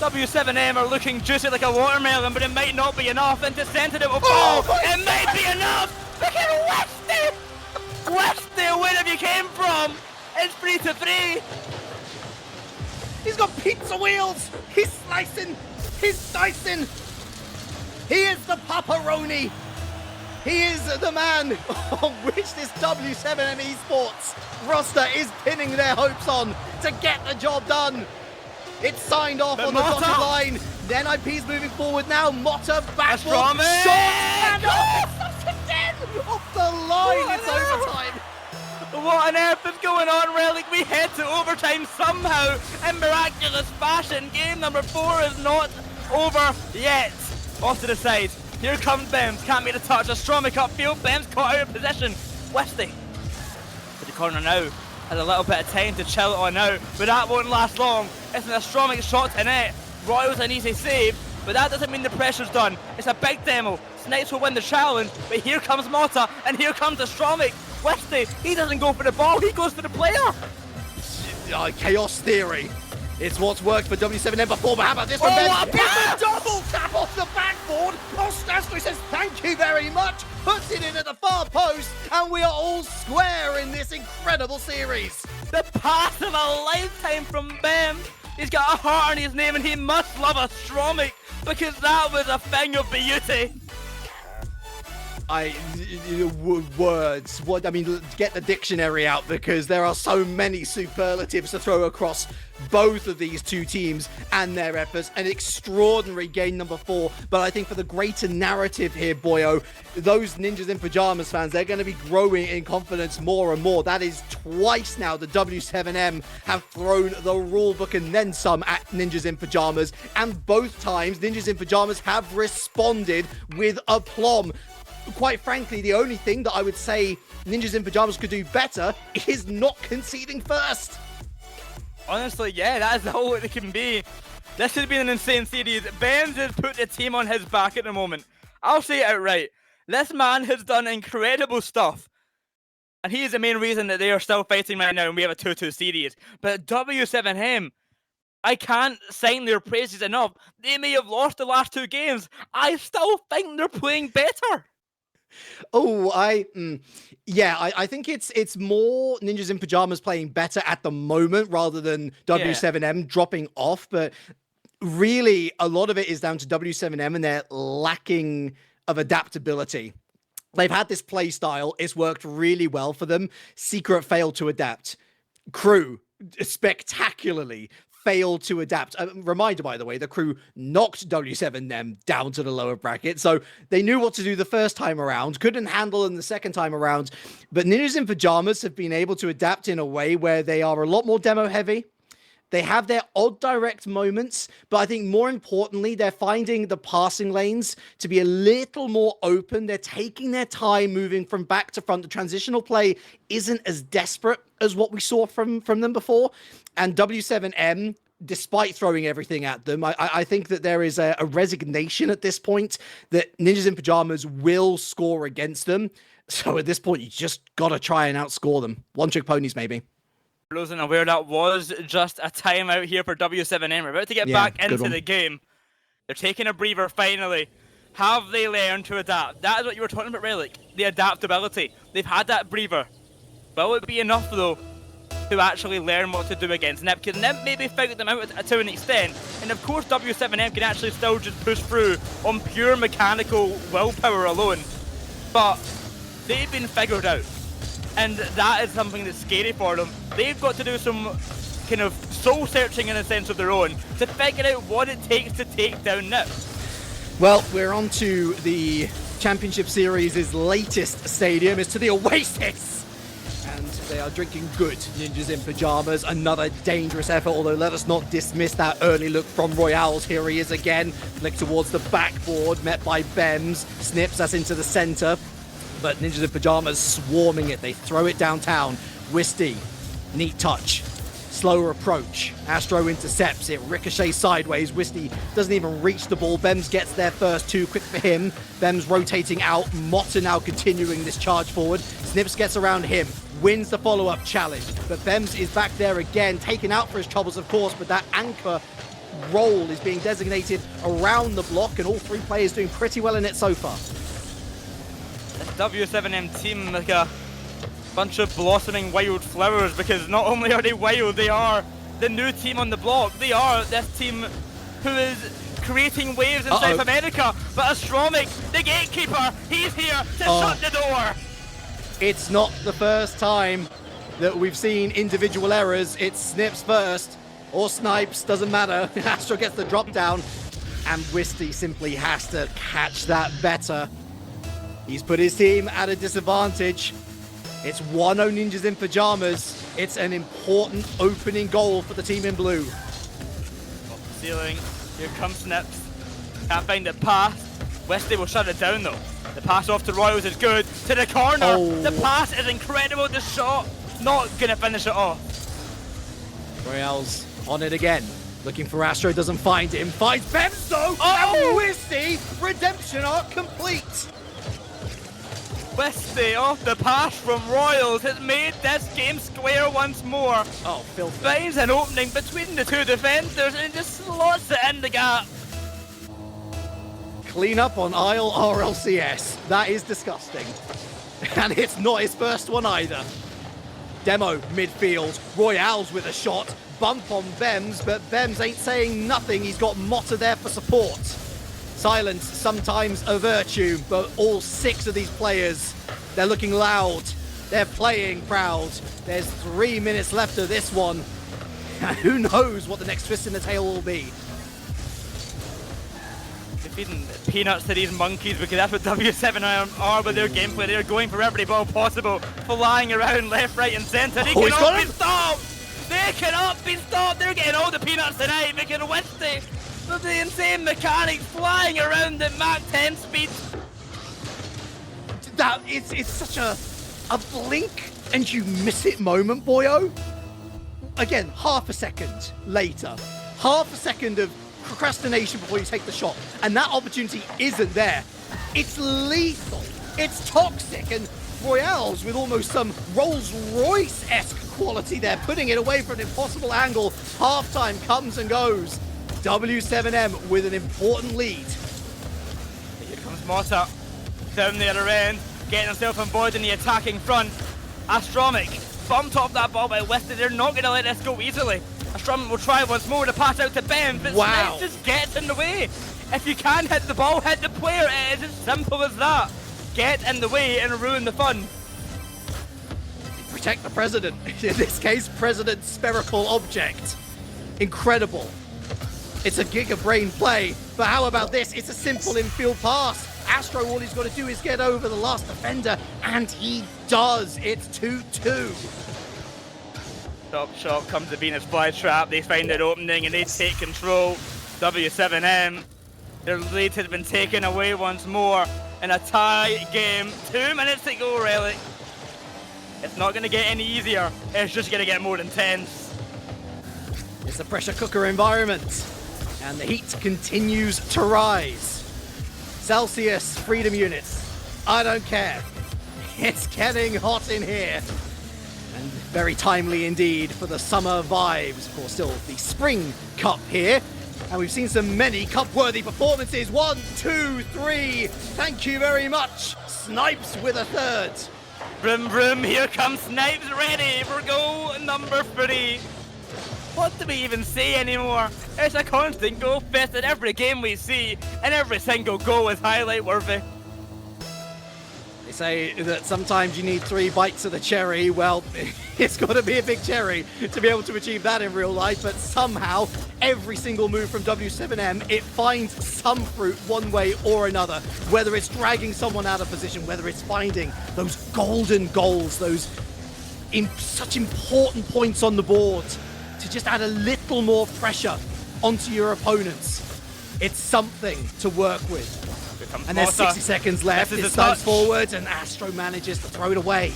W7M are looking juicy like a watermelon, but it might not be enough. Into centre it will fall. It might be enough. Look at Westy! Westy, where have you came from? It's 3-3. He's got pizza wheels. He's slicing. He's dicing. He is the pepperoni. He is the man on which this W7M Esports roster is pinning their hopes on to get the job done. It's signed off on the dotted line. Then NiP's moving forward now. Motta back for shot. And it's again off the line. It's overtime. What on earth is going on, Relic? We head to overtime somehow in miraculous fashion. Game number 4 is not over yet. Off to the side. Here comes Vems. Can't make the touch. Astromic upfield. Vems caught out of position. Westy to the corner now. Has a little bit of time to chill on out, but that won't last long. It's an Astromic shot to net. Royals an easy save, but that doesn't mean the pressure's done. It's a big demo. Snipes will win the challenge, but here comes Motta, and here comes Astromic. Westy, he doesn't go for the ball, he goes for the player. Chaos theory. It's what's worked for W7M before, but how about this one, Ben? It's a double tap off the backboard. Ostasco says thank you very much, puts it in at the far post, and we are all square in this incredible series. The pass of a lifetime from Ben. He's got a heart on his name, and he must love Astromic, because that was a thing of beauty. Words. What I mean, get the dictionary out, because there are so many superlatives to throw across both of these two teams and their efforts. An extraordinary game number 4, but I think for the greater narrative here, boyo, those Ninjas in Pyjamas fans, they're going to be growing in confidence more and more. That is twice now the W7M have thrown the rule book and then some at Ninjas in Pyjamas, and both times Ninjas in Pyjamas have responded with aplomb. Quite frankly, the only thing that I would say Ninjas in Pyjamas could do better is not conceding first. Honestly, yeah, that is all it can be. This has been an insane series. Vems has put the team on his back at the moment. I'll say it outright. This man has done incredible stuff. And he is the main reason that they are still fighting right now and we have a 2-2 series. But W7M, I can't sing their praises enough. They may have lost the last 2 games. I still think they're playing better. Oh, yeah, I think it's more Ninjas in Pyjamas playing better at the moment rather than W7M dropping off. But really, a lot of it is down to W7M and their lacking of adaptability. They've had this play style. It's worked really well for them. Secret failed to adapt. Crew spectacularly failed to adapt. A reminder, by the way, the Crew knocked W7M down to the lower bracket, so they knew what to do the first time around, couldn't handle them the second time around, but Ninjas in Pyjamas have been able to adapt in a way where they are a lot more demo heavy. They have their odd direct moments, but I think more importantly, they're finding the passing lanes to be a little more open. They're taking their time moving from back to front. The transitional play isn't as desperate as what we saw from them before. And W7M, despite throwing everything at them, I think that there is a resignation at this point that Ninjas in Pyjamas will score against them. So at this point, you just got to try and outscore them. One-trick ponies, maybe. Wasn't aware that was just a timeout here for W7M. We're about to get back into the game. They're taking a breather finally. Have they learned to adapt? That is what you were talking about, Relic. The adaptability. They've had that breather. Will it be enough, though, to actually learn what to do against NiP? Because NiP maybe figured them out to an extent. And of course, W7M can actually still just push through on pure mechanical willpower alone. But they've been figured out. And that is something that's scary for them. They've got to do some kind of soul searching in a sense of their own to figure out what it takes to take down NiP. Well, we're on to the Championship Series' latest stadium. It's to the Oasis. And they are drinking good Ninjas in Pyjamas. Another dangerous effort, although let us not dismiss that early look from Royales. Here he is again. Flick towards the backboard, met by Bems. Snips us into the center. But Ninjas in Pyjamas swarming it. They throw it downtown. Wisty, neat touch. Slower approach. Astro intercepts it. Ricochets sideways. Wisty doesn't even reach the ball. Bems gets there first. Too quick for him. Bems rotating out. Motta now continuing this charge forward. Snips gets around him. Wins the follow-up challenge. But Bems is back there again. Taken out for his troubles, of course. But that anchor role is being designated around the block. And all 3 players doing pretty well in it so far. W7M team like a bunch of blossoming wild flowers, because not only are they wild, they are the new team on the block. They are this team who is creating waves in South America. But Astromic, the gatekeeper, he's here to shut the door. It's not the first time that we've seen individual errors. It's Snips first, or Snipes, doesn't matter. Astro gets the drop down, and Wisty simply has to catch that better. He's put his team at a disadvantage. It's 1-0 Ninjas in Pyjamas. It's an important opening goal for the team in blue. Off the ceiling. Here comes Snips. Can't find the pass. Wisty will shut it down though. The pass off to Royals is good. To the corner. The pass is incredible. The shot not gonna finish it off. Royals on it again. Looking for Astro, doesn't find him. Finds Bems though. And Wisty, redemption arc complete. Wisty off the pass from Royals has made this game square once more. Oh, filthy. Finds an opening between the 2 defenders and just slots it in the gap. Clean up on aisle RLCS. That is disgusting. And it's not his first one either. Demo midfield. Royales with a shot. Bump on Bems, but Bems ain't saying nothing. He's got Motta there for support. Silence, sometimes a virtue, but all 6 of these players, they're looking loud. They're playing proud. There's 3 minutes left of this one. And who knows what the next twist in the tail will be. They're feeding peanuts to these monkeys, because that's what W7M are with their gameplay. They're going for every ball possible, flying around left, right and centre. They cannot be stopped! They cannot be stopped! They're getting all the peanuts tonight because Wisty, with the insane mechanics flying around at Mach 10 speed. It's such a blink and you miss it moment, boyo. Again, half a second later. Half a second of procrastination before you take the shot. And that opportunity isn't there. It's lethal. It's toxic. And Royales with almost some Rolls-Royce-esque quality there, putting it away from an impossible angle. Halftime comes and goes. W7M with an important lead. Here comes Mota down the other end, getting himself on board in the attacking front. Astromic bumped off that ball by Weston. They're not going to let this go easily. Astromic will try once more to pass out to Ben, but wow. Snipes just gets in the way. If you can hit the ball, hit the player. It is as simple as that. Get in the way and ruin the fun. Protect the president. In this case, President's spherical object. Incredible. It's a giga-brain play, but how about this? It's a simple infield pass. Astro, all he's got to do is get over the last defender, and he does. It's 2-2. Top shot comes to Venus Flytrap. They find an opening and they take control. W7M, their lead has been taken away once more in a tie game. 2 minutes to go, Relic. It's not going to get any easier. It's just going to get more intense. It's a pressure cooker environment, and the heat continues to rise. Celsius Freedom Units, I don't care. It's getting hot in here. And very timely indeed for the summer vibes. Of course, still the Spring Cup here. And we've seen some many cup-worthy performances. 1, 2, 3. Thank you very much. Snipes with a third. Vroom vroom, here comes Snipes ready for goal number 3. What do we even say anymore? It's a constant goal fest in every game we see, and every single goal is highlight worthy. They say that sometimes you need 3 bites of the cherry. Well, it's got to be a big cherry to be able to achieve that in real life, but somehow every single move from W7M, it finds some fruit one way or another, whether it's dragging someone out of position, whether it's finding those golden goals, those such important points on the board to just add a little more pressure onto your opponents. It's something to work with. And there's 60 seconds left. It starts forward, and Astro manages to throw it away.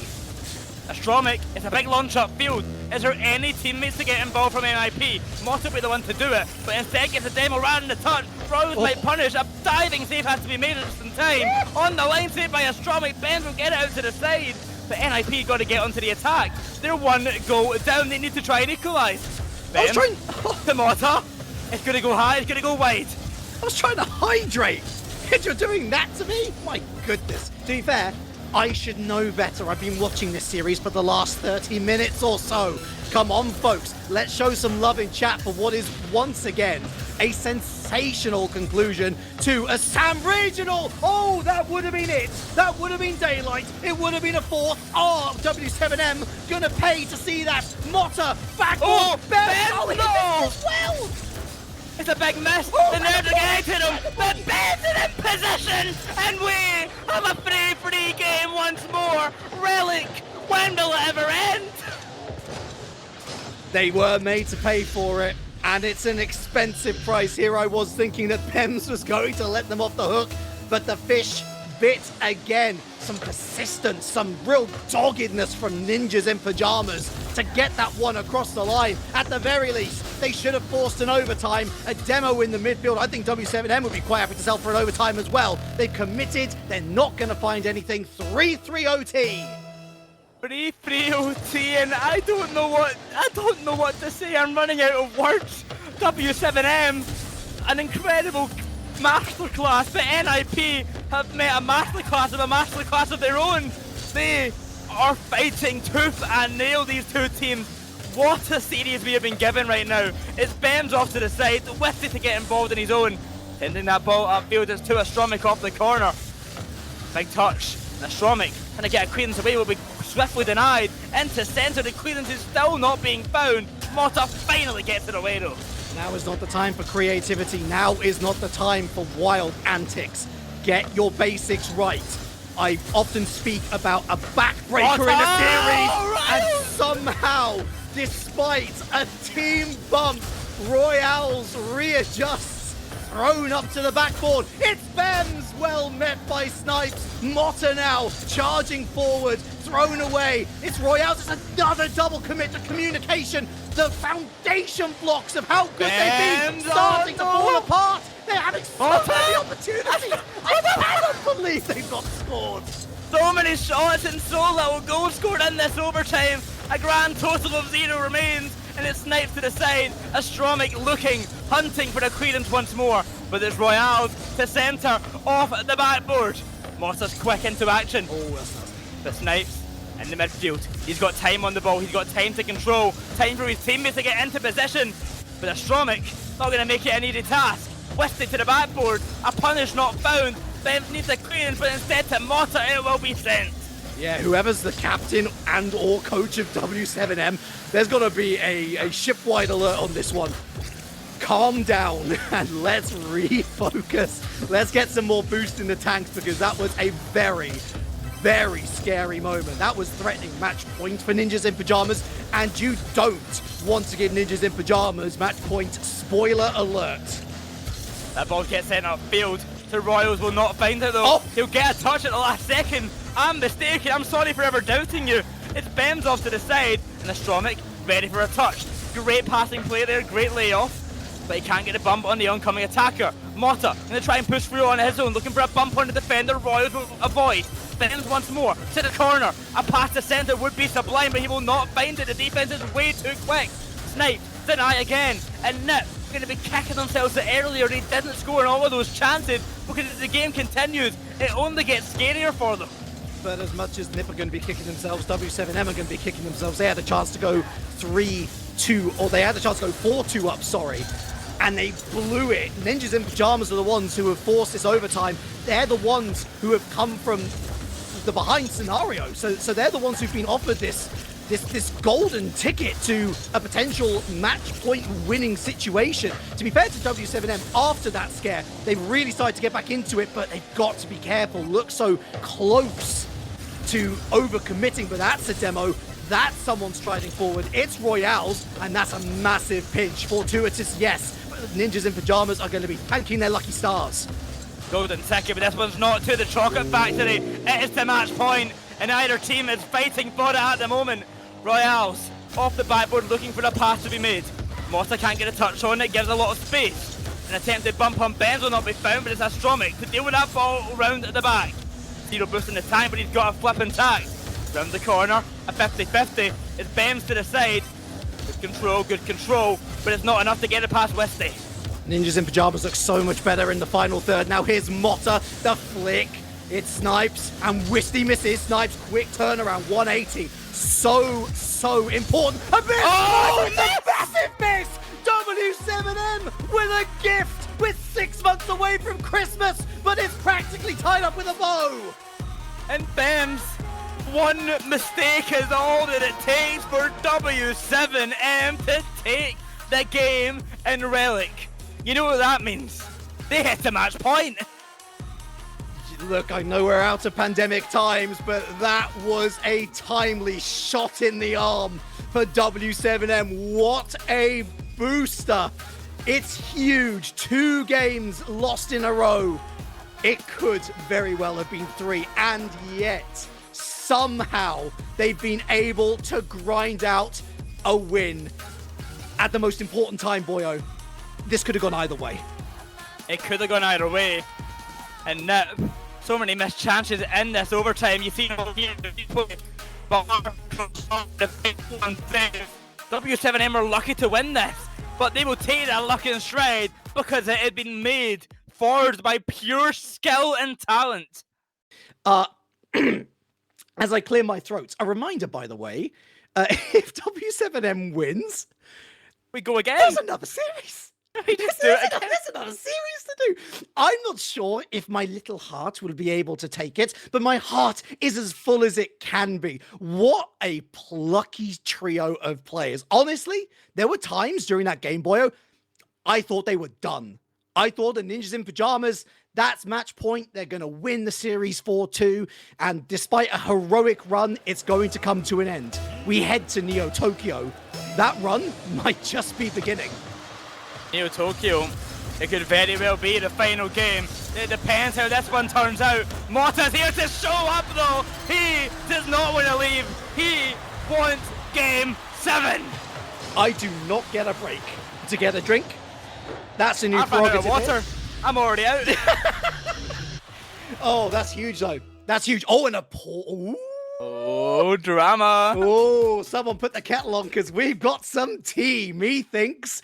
Astromic, it's a big launch up field. Is there any teammates to get involved from NiP? Mota will be the one to do it, but instead gets a demo right in the touch. Rose might punish. A diving save has to be made just in time. On the line save by Astromic. Ben will get it out to the side, but NiP got to get onto the attack. They're 1 goal down. They need to try and equalise. Ben, to Mota. It's going to go high. It's going to go wide. I was trying to hydrate. And you're doing that to me? My goodness. To be fair, I should know better. I've been watching this series for the last 30 minutes or so. Come on, folks. Let's show some love in chat for what is once again a sensational conclusion to a SAM regional. Oh, that would have been it. That would have been daylight. It would have been a 4th. Oh, W7M gonna pay to see that. Mota back. Oh, Ben! Oh, no! As well. It's a big miss. The nerves are getting to him. But Ben's in position, and we have a 3-3 game once more. Relic, when will it ever end? They were made to pay for it, and it's an expensive price. Here I was thinking that PEMS was going to let them off the hook, but the fish bit again. Some persistence, some real doggedness from Ninjas in Pyjamas to get that one across the line. At the very least, they should have forced an overtime, a demo in the midfield. I think W7M would be quite happy to sell for an overtime as well. They've committed, they're not going to find anything. 3-3 OT. 3-3 OT, and I don't know what to say. I'm running out of words. W7M, an incredible masterclass, but NiP have met a masterclass of their own. They are fighting tooth and nail, these two teams. What a series we have been given right now. It's Bems off to the side, Wifty to get involved in his own. Sending that ball upfield, it's to Astromic off the corner. Big touch. Astromic trying to get a clearance away will be swiftly denied. Into centre, the clearance is still not being found. Mota finally gets it away though. Now is not the time for creativity. Now is not the time for wild antics. Get your basics right. I often speak about a backbreaker in a series, and somehow, despite a team bump, Royales readjusts, thrown up to the backboard. It's Bems, well met by Snipes. Mota now charging forward, thrown away. It's Royales, it's another double commit to communication. The foundation blocks of how good they've been starting to fall apart. They're having so many opportunities. I cannot believe they've not scored. So many shots and so little goals scored in this overtime. A grand total of 0 remains, and it snipes to the side. Astronic looking, hunting for the clearance once more, but there's Royales to centre off the backboard. Motta's quick into action. Oh, that's nasty. The snipes in the midfield. He's got time on the ball, he's got time to control, time for his teammates to get into position. But Astronic not going to make it an easy task. Westy to the backboard, a punish not found. Bems needs a clearance, but instead to Motta it will be sent. Yeah, whoever's the captain and or coach of W7M, there's got to be a ship-wide alert on this one. Calm down and let's refocus. Let's get some more boost in the tanks because that was a very, very scary moment. That was threatening match point for Ninjas in Pyjamas, and you don't want to give Ninjas in Pyjamas match point. Spoiler alert. That ball gets sent upfield. The Royals will not find it though. Oh. He'll get a touch at the last second. I'm mistaken. I'm sorry for ever doubting you. It's Bems off to the side, and Astronic ready for a touch. Great passing play there, great layoff. But he can't get a bump on the oncoming attacker. Motta gonna try and push through on his own, looking for a bump on the defender. Royals will avoid. Bems once more to the corner. A pass to centre would be sublime, but he will not find it. The defense is way too quick. Snipe, deny again, and NiP going to be kicking themselves that earlier they didn't score in all of those chances, because as the game continues, it only gets scarier for them. But as much as NiP are going to be kicking themselves, W7M are going to be kicking themselves. They had a chance to go 3-2, or they had a chance to go 4-2 up, sorry. And they blew it. Ninjas in Pyjamas are the ones who have forced this overtime. They're the ones who have come from the behind scenario. So they're the ones who've been offered this golden ticket to a potential match point winning situation. To be fair to W7M, after that scare, they've really started to get back into it, but they've got to be careful. Look so close to overcommitting, but that's a demo. That's someone striding forward. It's Royales, and that's a massive pinch. Fortuitous, yes. But Ninjas in Pyjamas are going to be thanking their lucky stars. Golden ticket, but this one's not to the chocolate factory. It is to match point, and either team is fighting for it at the moment. Royales off the backboard looking for a pass to be made. Motta can't get a touch on it, gives a lot of space. An attempted bump on Bems will not be found, but it's Astronic to deal with that ball round at the back. 0 boost in the time, but he's got a flip intact. Round the corner, a 50-50. It's Bems to the side. Good control, but it's not enough to get it past Westy. Ninjas in Pyjamas look so much better in the final third. Now here's Motta, the flick. It snipes, and Westy misses. Snipes, quick turnaround, 180. So important. A miss! Oh, it's a massive miss! W7M with a gift! We're 6 months away from Christmas, but it's practically tied up with a bow! And Bems, one mistake is all that it takes for W7M to take the game in Relic. You know what that means? They hit the match point. Look, I know we're out of pandemic times, but that was a timely shot in the arm for W7M. What a booster. It's huge. 2 games lost in a row. It could very well have been 3, and yet somehow they've been able to grind out a win at the most important time, boyo. This could have gone either way. It could have gone either way. And NiP, so many missed chances in this overtime. You see W7M are lucky to win this, but they will take that luck in stride because it had been made forward by pure skill and talent. As I clear my throat, a reminder, by the way, if W7M wins, we go again. There's another series. There's another series to do. I'm not sure if my little heart will be able to take it, but my heart is as full as it can be. What a plucky trio of players. Honestly, there were times during that game, boyo, I thought they were done. I thought the Ninjas in Pyjamas, that's match point. They're going to win the series 4-2. And despite a heroic run, it's going to come to an end. We head to Neo Tokyo. That run might just be beginning. Neo Tokyo, it could very well be the final game. It depends how this one turns out. Motta's here to show up though. He does not want to leave. He wants game 7. I do not get a break to get a drink. That's a new I found out prerogative. water. I'm already out. Oh, that's huge though. That's huge. Oh, and a Ooh. Oh, drama. Oh, someone put the kettle on because we've got some tea. Methinks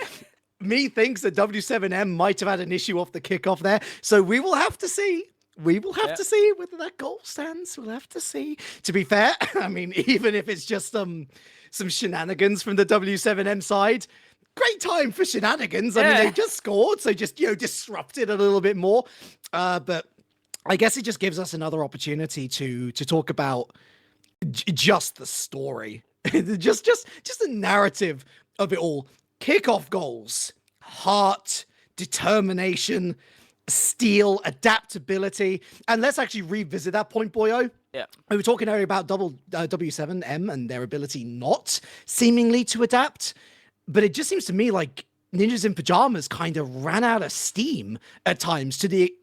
that W7M might have had an issue off the kickoff there. So we will have to see. We will have to see whether that goal stands. We'll have to see. To be fair, I mean, even if it's just some shenanigans from the W7M side, great time for shenanigans. I mean, they just scored, so just, disrupted a little bit more. But I guess it just gives us another opportunity to talk about just the story, just the narrative of it all. Kickoff goals, heart, determination, steel, adaptability. And let's actually revisit that point, Boyo. Yeah. We were talking earlier about W7M and their ability not seemingly to adapt. But it just seems to me like Ninjas in Pyjamas kind of ran out of steam at times to the...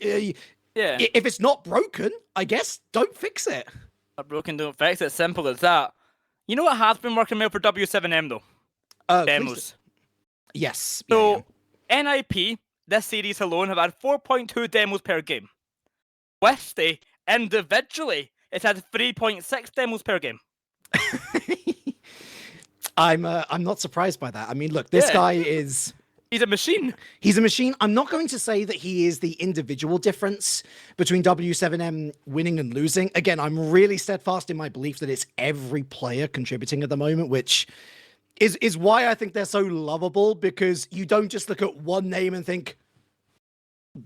If it's not broken, I guess don't fix it. Not broken, don't fix it. Simple as that. You know what has been working well for W7M though? Demos. Yes. So, NiP, this series alone, have had 4.2 demos per game. Westy, individually, it's had 3.6 demos per game. I'm not surprised by that. I mean, look, this guy is... He's a machine. He's a machine. I'm not going to say that he is the individual difference between W7M winning and losing. Again, I'm really steadfast in my belief that it's every player contributing at the moment, which is why I think they're so lovable, because you don't just look at one name and think,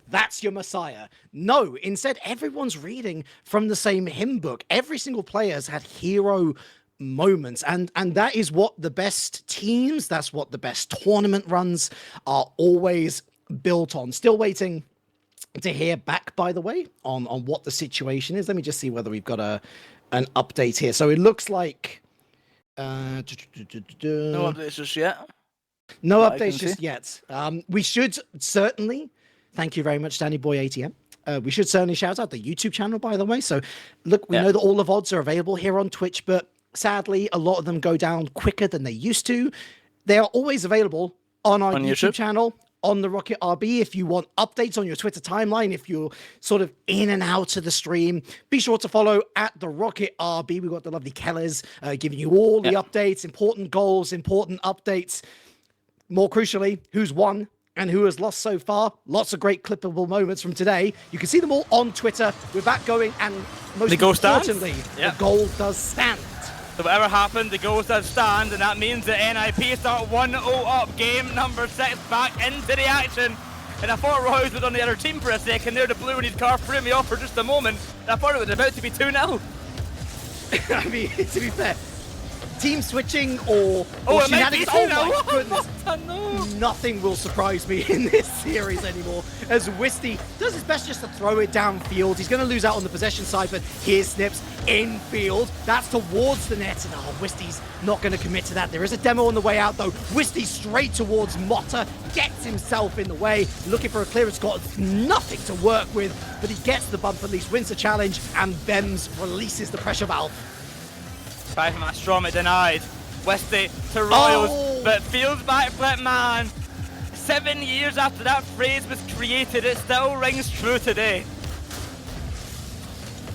that's your messiah. No, instead, everyone's reading from the same hymn book. Every single player has had hero moments, and that is what the best teams, that's what the best tournament runs are always built on. Still waiting to hear back, by the way, on what the situation is. Let me just see whether we've got an update here. So it looks like no updates just yet. No updates just yet. We should certainly, thank you very much, Danny Boy ATM. We should certainly shout out the YouTube channel, by the way. So look, we know that all the VODs are available here on Twitch, but sadly, a lot of them go down quicker than they used to. They are always available on our YouTube channel, on the Rocket RB. If you want updates on your Twitter timeline, if you're sort of in and out of the stream, be sure to follow at the Rocket RB. We've got the lovely Kellers giving you all the updates, important goals, important updates. More crucially, who's won and who has lost so far. Lots of great clippable moments from today. You can see them all on Twitter. We're back going, and most importantly, the goal does stand. So whatever happened, the goal does stand, and that means that NiP start 1-0 up, game number 6, back into the action. And I thought Royals was on the other team for a second there. The blue in his car threw me off for just a moment. I thought it was about to be 2-0. I mean, to be fair, team switching or it shenanigans. Oh my goodness. Nothing will surprise me in this series anymore. As Wisty does his best just to throw it downfield. He's going to lose out on the possession side, but here's Snips infield. That's towards the net. And Wisty's not going to commit to that. There is a demo on the way out, though. Wisty straight towards Motta, gets himself in the way, looking for a clearance. Got nothing to work with, but he gets the bump, at least wins the challenge, and Bems releases the pressure valve. Pyjamas Stroma denied. Westy to Royals, but Fields backflip, man. 7 years after that phrase was created, it still rings true today.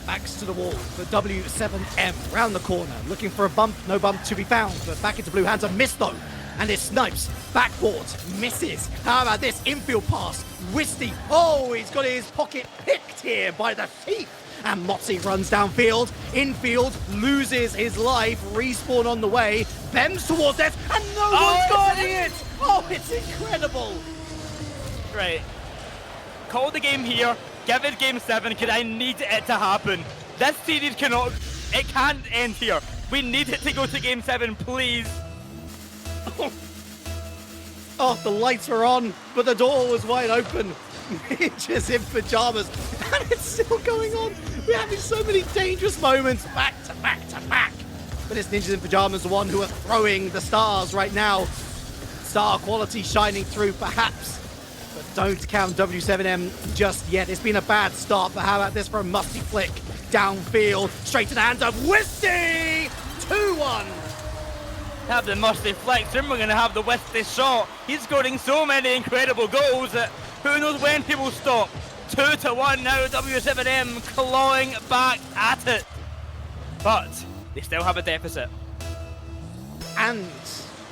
Backs to the wall for W7M, round the corner, looking for a bump, no bump to be found, but back into blue hands, a miss though, and it snipes, backboard, misses. How about this infield pass? Wisty, he's got his pocket picked here by the thief. And Motsy runs downfield, infield, loses his life, respawn on the way, Bems towards it, and no one's guarding it! Oh, it's incredible! Right. Call the game here, give it game 7, because I need it to happen. This series it can't end here. We need it to go to game 7, please. Oh, the lights were on, but the door was wide open. Ninjas in Pyjamas, and it's still going on. We're having so many dangerous moments, back to back to back. But it's Ninjas in Pyjamas, the one who are throwing the stars right now. Star quality shining through, perhaps. But don't count W7M just yet. It's been a bad start, but how about this for a musty flick? Downfield, straight to the hands of Wisty! 2-1. Have the musty flick, soon we're going to have the Wisty shot. He's scoring so many incredible goals that who knows when he will stop. 2-1 now, W7M clawing back at it. But they still have a deficit. And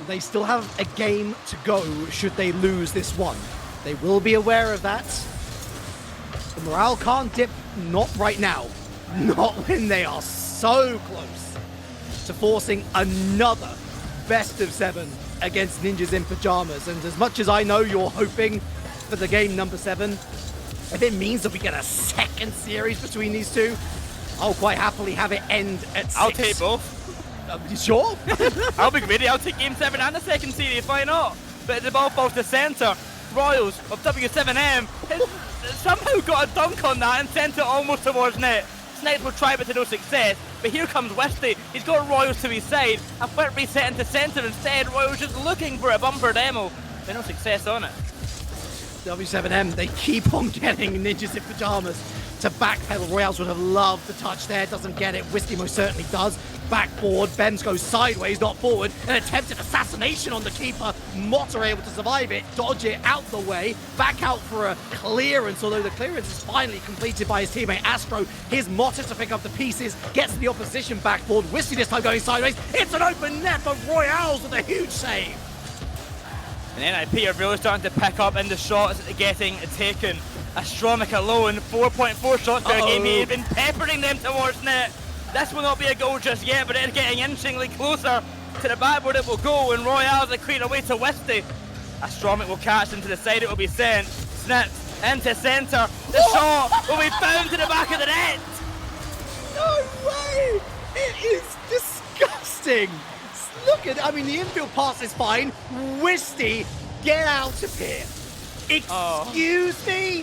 they still have a game to go should they lose this one. They will be aware of that. The morale can't dip, not right now. Not when they are so close to forcing another best of 7 against Ninjas in Pyjamas. And as much as I know you're hoping for the game number 7, if it means that we get a second series between these two, I'll quite happily have it end at 6. I'll take both. You sure? I'll be ready. I'll take game 7 and the second series. Why not? But the ball falls to centre. Royals of W7M has somehow got a dunk on that and sent it almost towards net. Snipes will try but to no success. But here comes Westy. He's got Royals to his side. A flip reset into centre instead. Royals just looking for a bumper demo. But no success on it. W7M, they keep on getting Ninjas in Pyjamas to backpedal. Royals would have loved the touch there. Doesn't get it. Whiskey most certainly does. Backboard. Bems goes sideways, not forward. An attempted assassination on the keeper. Mott are able to survive it, dodge it out the way. Back out for a clearance, although the clearance is finally completed by his teammate Astro. His Mott is to pick up the pieces. Gets the opposition backboard. Whiskey this time going sideways. It's an open net for Royals with a huge save. And NiP are really starting to pick up in the shots getting taken. Astromic alone, 4.4 shots per game. He had been peppering them towards net. This will not be a goal just yet, but it's getting inchingly closer to the backboard. It will go, and Royals are cleared away to Westy. Astromic will catch into the side, it will be sent. Snips into centre. The shot will be found to the back of the net. No way! It is disgusting. Look at, I mean, the infield pass is fine. Westy, get out of here. Excuse me?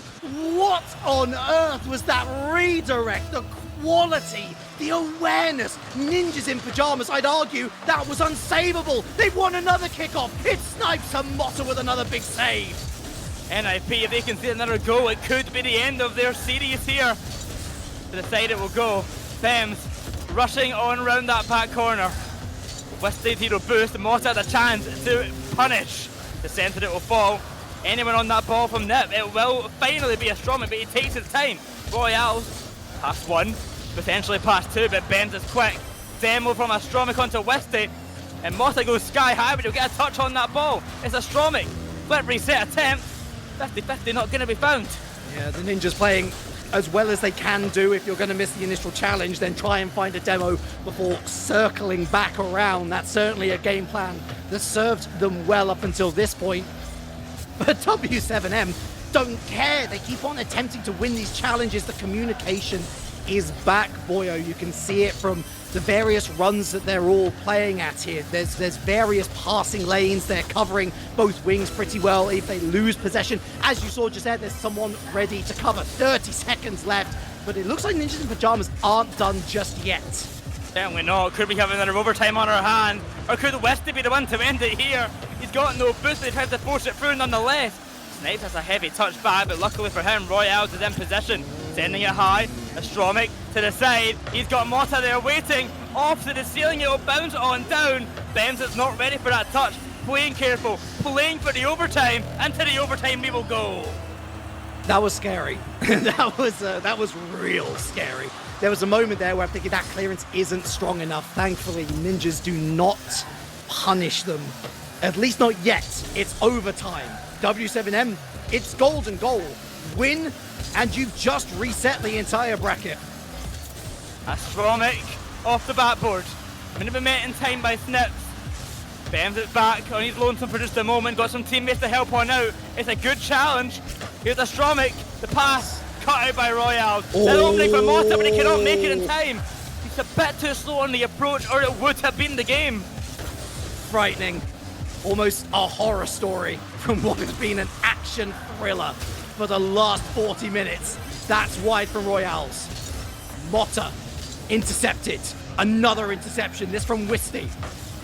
What on earth was that redirect? The quality, the awareness. Ninjas in Pyjamas, I'd argue that was unsavable. They've won another kickoff. It snipes a Motta with another big save. NiP, if they can see another goal, it could be the end of their series here. To the side it will go. Bems rushing on round that back corner. Westy hero boost, Motta had a chance to punish. The centre it will fall. Anyone on that ball from NiP, it will finally be Astromic, but he takes his time. Royals, pass 1, potentially pass 2, but Bems is quick. Demo from Astromic onto Westy, and Motta goes sky high, but he'll get a touch on that ball. It's Astromic. Flip reset attempt. 50-50 not going to be found. Yeah, the Ninjas playing as well as they can do. If you're going to miss the initial challenge, then try and find a demo before circling back around. That's certainly a game plan that served them well up until this point. But W7M don't care. They keep on attempting to win these challenges. The communication is back, Boyo. You can see it from the various runs that they're all playing at here. There's various passing lanes. They're covering both wings pretty well. If they lose possession, as you saw just there, there's someone ready to cover. 30 seconds left, but it looks like Ninjas in Pyjamas aren't done just yet. Certainly not. Could we have another overtime on our hand? Or could Westy be the one to end it here? He's got no boost, but he tries to force it through nonetheless. Snipes has a heavy touch back, but luckily for him, Royals is in position. Sending it high. Astromic to the side. He's got Motta there waiting. Off to the ceiling, it will bounce on down. Bems is not ready for that touch. Playing careful, playing for the overtime, and to the overtime we will go. That was scary. that was real scary. There was a moment there where I'm thinking that clearance isn't strong enough. Thankfully, Ninjas do not punish them. At least not yet. It's overtime. W7M, it's golden goal. Win, and you've just reset the entire bracket. Astromic off the backboard. Minimum met in time by Snips. Bems it back on his lonesome for just a moment. Got some teammates to help on out. It's a good challenge. Here's Astromic. The pass cut out by Royals. Then opening for Motta, but he cannot make it in time. He's a bit too slow on the approach, or it would have been the game. Frightening. Almost a horror story from what has been an action thriller for the last 40 minutes. That's wide from Royals. Motta intercepted. Another interception, this from Westy.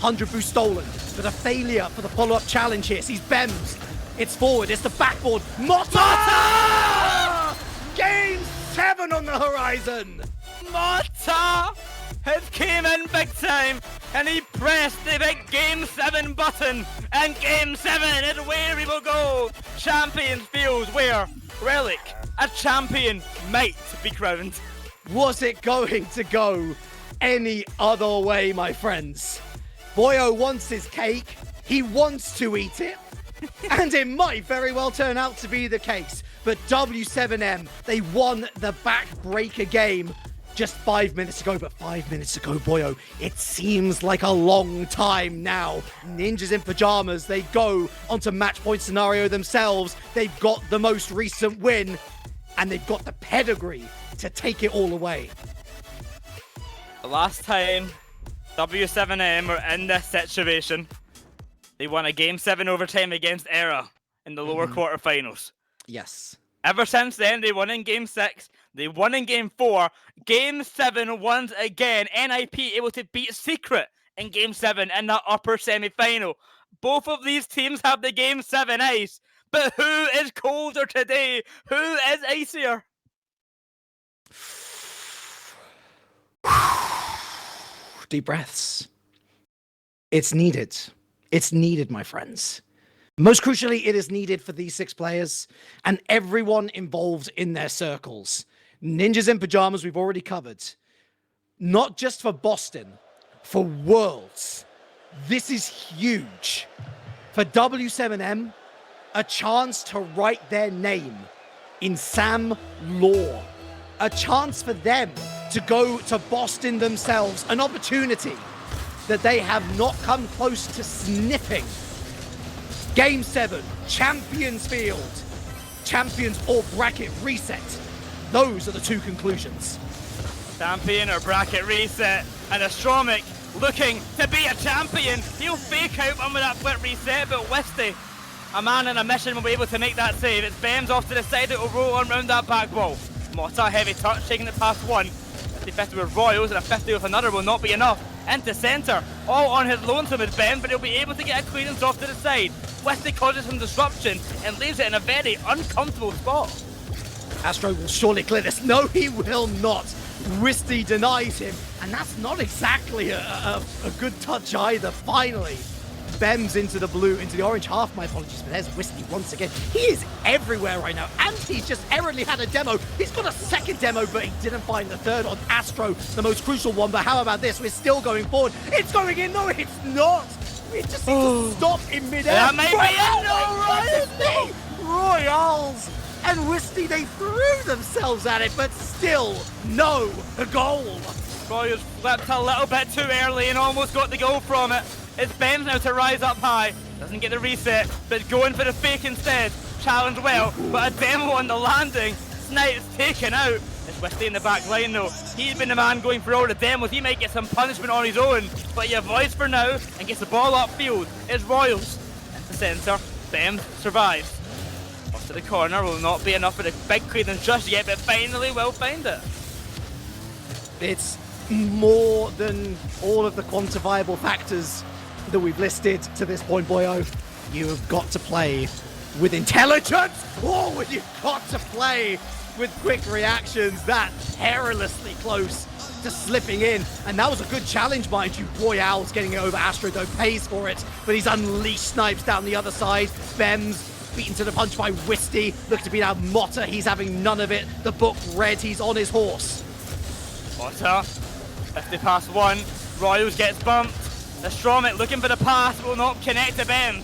100 boost stolen, but a failure for the follow-up challenge here. Sees Bems. It's forward, it's the backboard. Motta! Game 7 on the horizon. Motta has came in big time, and he pressed the big Game 7 button, and Game 7 is where we will go. Champions Field, where Relic, a champion might be crowned. Was it going to go any other way, my friends? Boyo wants his cake, he wants to eat it, and it might very well turn out to be the case. But W7M, they won the backbreaker game just 5 minutes ago. But 5 minutes ago, Boyo, it seems like a long time now. Ninjas in Pyjamas, they go onto match point scenario themselves. They've got the most recent win, and they've got the pedigree to take it all away. The last time W7M were in this situation, they won a Game 7 overtime against Era in the lower quarterfinals. Yes. Ever since then, they won in Game 6, they won in Game 4, Game 7 once again, NiP able to beat Secret in Game 7 in that upper semi-final. Both of these teams have the Game 7 ice, but who is colder today? Who is icier? Deep breaths. It's needed. It's needed, my friends. Most crucially, it is needed for these 6 players and everyone involved in their circles. Ninjas in Pyjamas, we've already covered. Not just for Boston, for Worlds. This is huge. For W7M, a chance to write their name in Sam lore. A chance for them to go to Boston themselves. An opportunity that they have not come close to sniffing. Game 7, Champions Field. Champions or bracket reset. Those are the 2 conclusions. Champion or bracket reset, and Astromic looking to be a champion. He'll fake out one with that flip reset, but Wisty, a man in a mission, will be able to make that save. It's Bems off to the side, it will roll on round that back wall. Mota, heavy touch, taking it past one. 50-50 with Royals, and a 50 with another will not be enough. Into centre, all on his lonesome with Ben, but he'll be able to get a clearance off to the side. Wisty causes some disruption and leaves it in a very uncomfortable spot. Astro will surely clear this. No, he will not. Wisty denies him, and that's not exactly a good touch either. Finally, Bems into the blue, into the orange half, my apologies, but there's Wisty once again. He is everywhere right now, and he's just errantly had a demo. He's got a second demo, but he didn't find the third on Astro, the most crucial one. But how about this? We're still going forward. It's going in. No, it's not. We just need to stop in midair. That may be it. No, Royals and Wisty, they threw themselves at it, but still no goal. Royals flipped a little bit too early and almost got the goal from it. It's Bems now to rise up high. Doesn't get the reset, but going for the fake instead. Challenged well, but a demo on the landing. Snipes taken out. It's Wisty in the back line though. He's been the man going for all the demos. He might get some punishment on his own, but he avoids for now and gets the ball upfield. It's Royals. Into centre. Bems survives. Off to the corner. Will not be enough for the big clearance just yet, but finally will find it. It's more than all of the quantifiable factors that we've listed to this point, Boyo. You have got to play with intelligence. Oh, you've got to play with quick reactions. That perilously close to slipping in. And that was a good challenge, mind you. Royale's getting it over Astro, though, pays for it. But he's unleashed snipes down the other side. Bems beaten to the punch by Wisty. Looking to beat out Mota. He's having none of it. The book read. He's on his horse. Mota, 50 past 1. Royals gets bumped. Astromic looking for the pass, will not connect to Bems.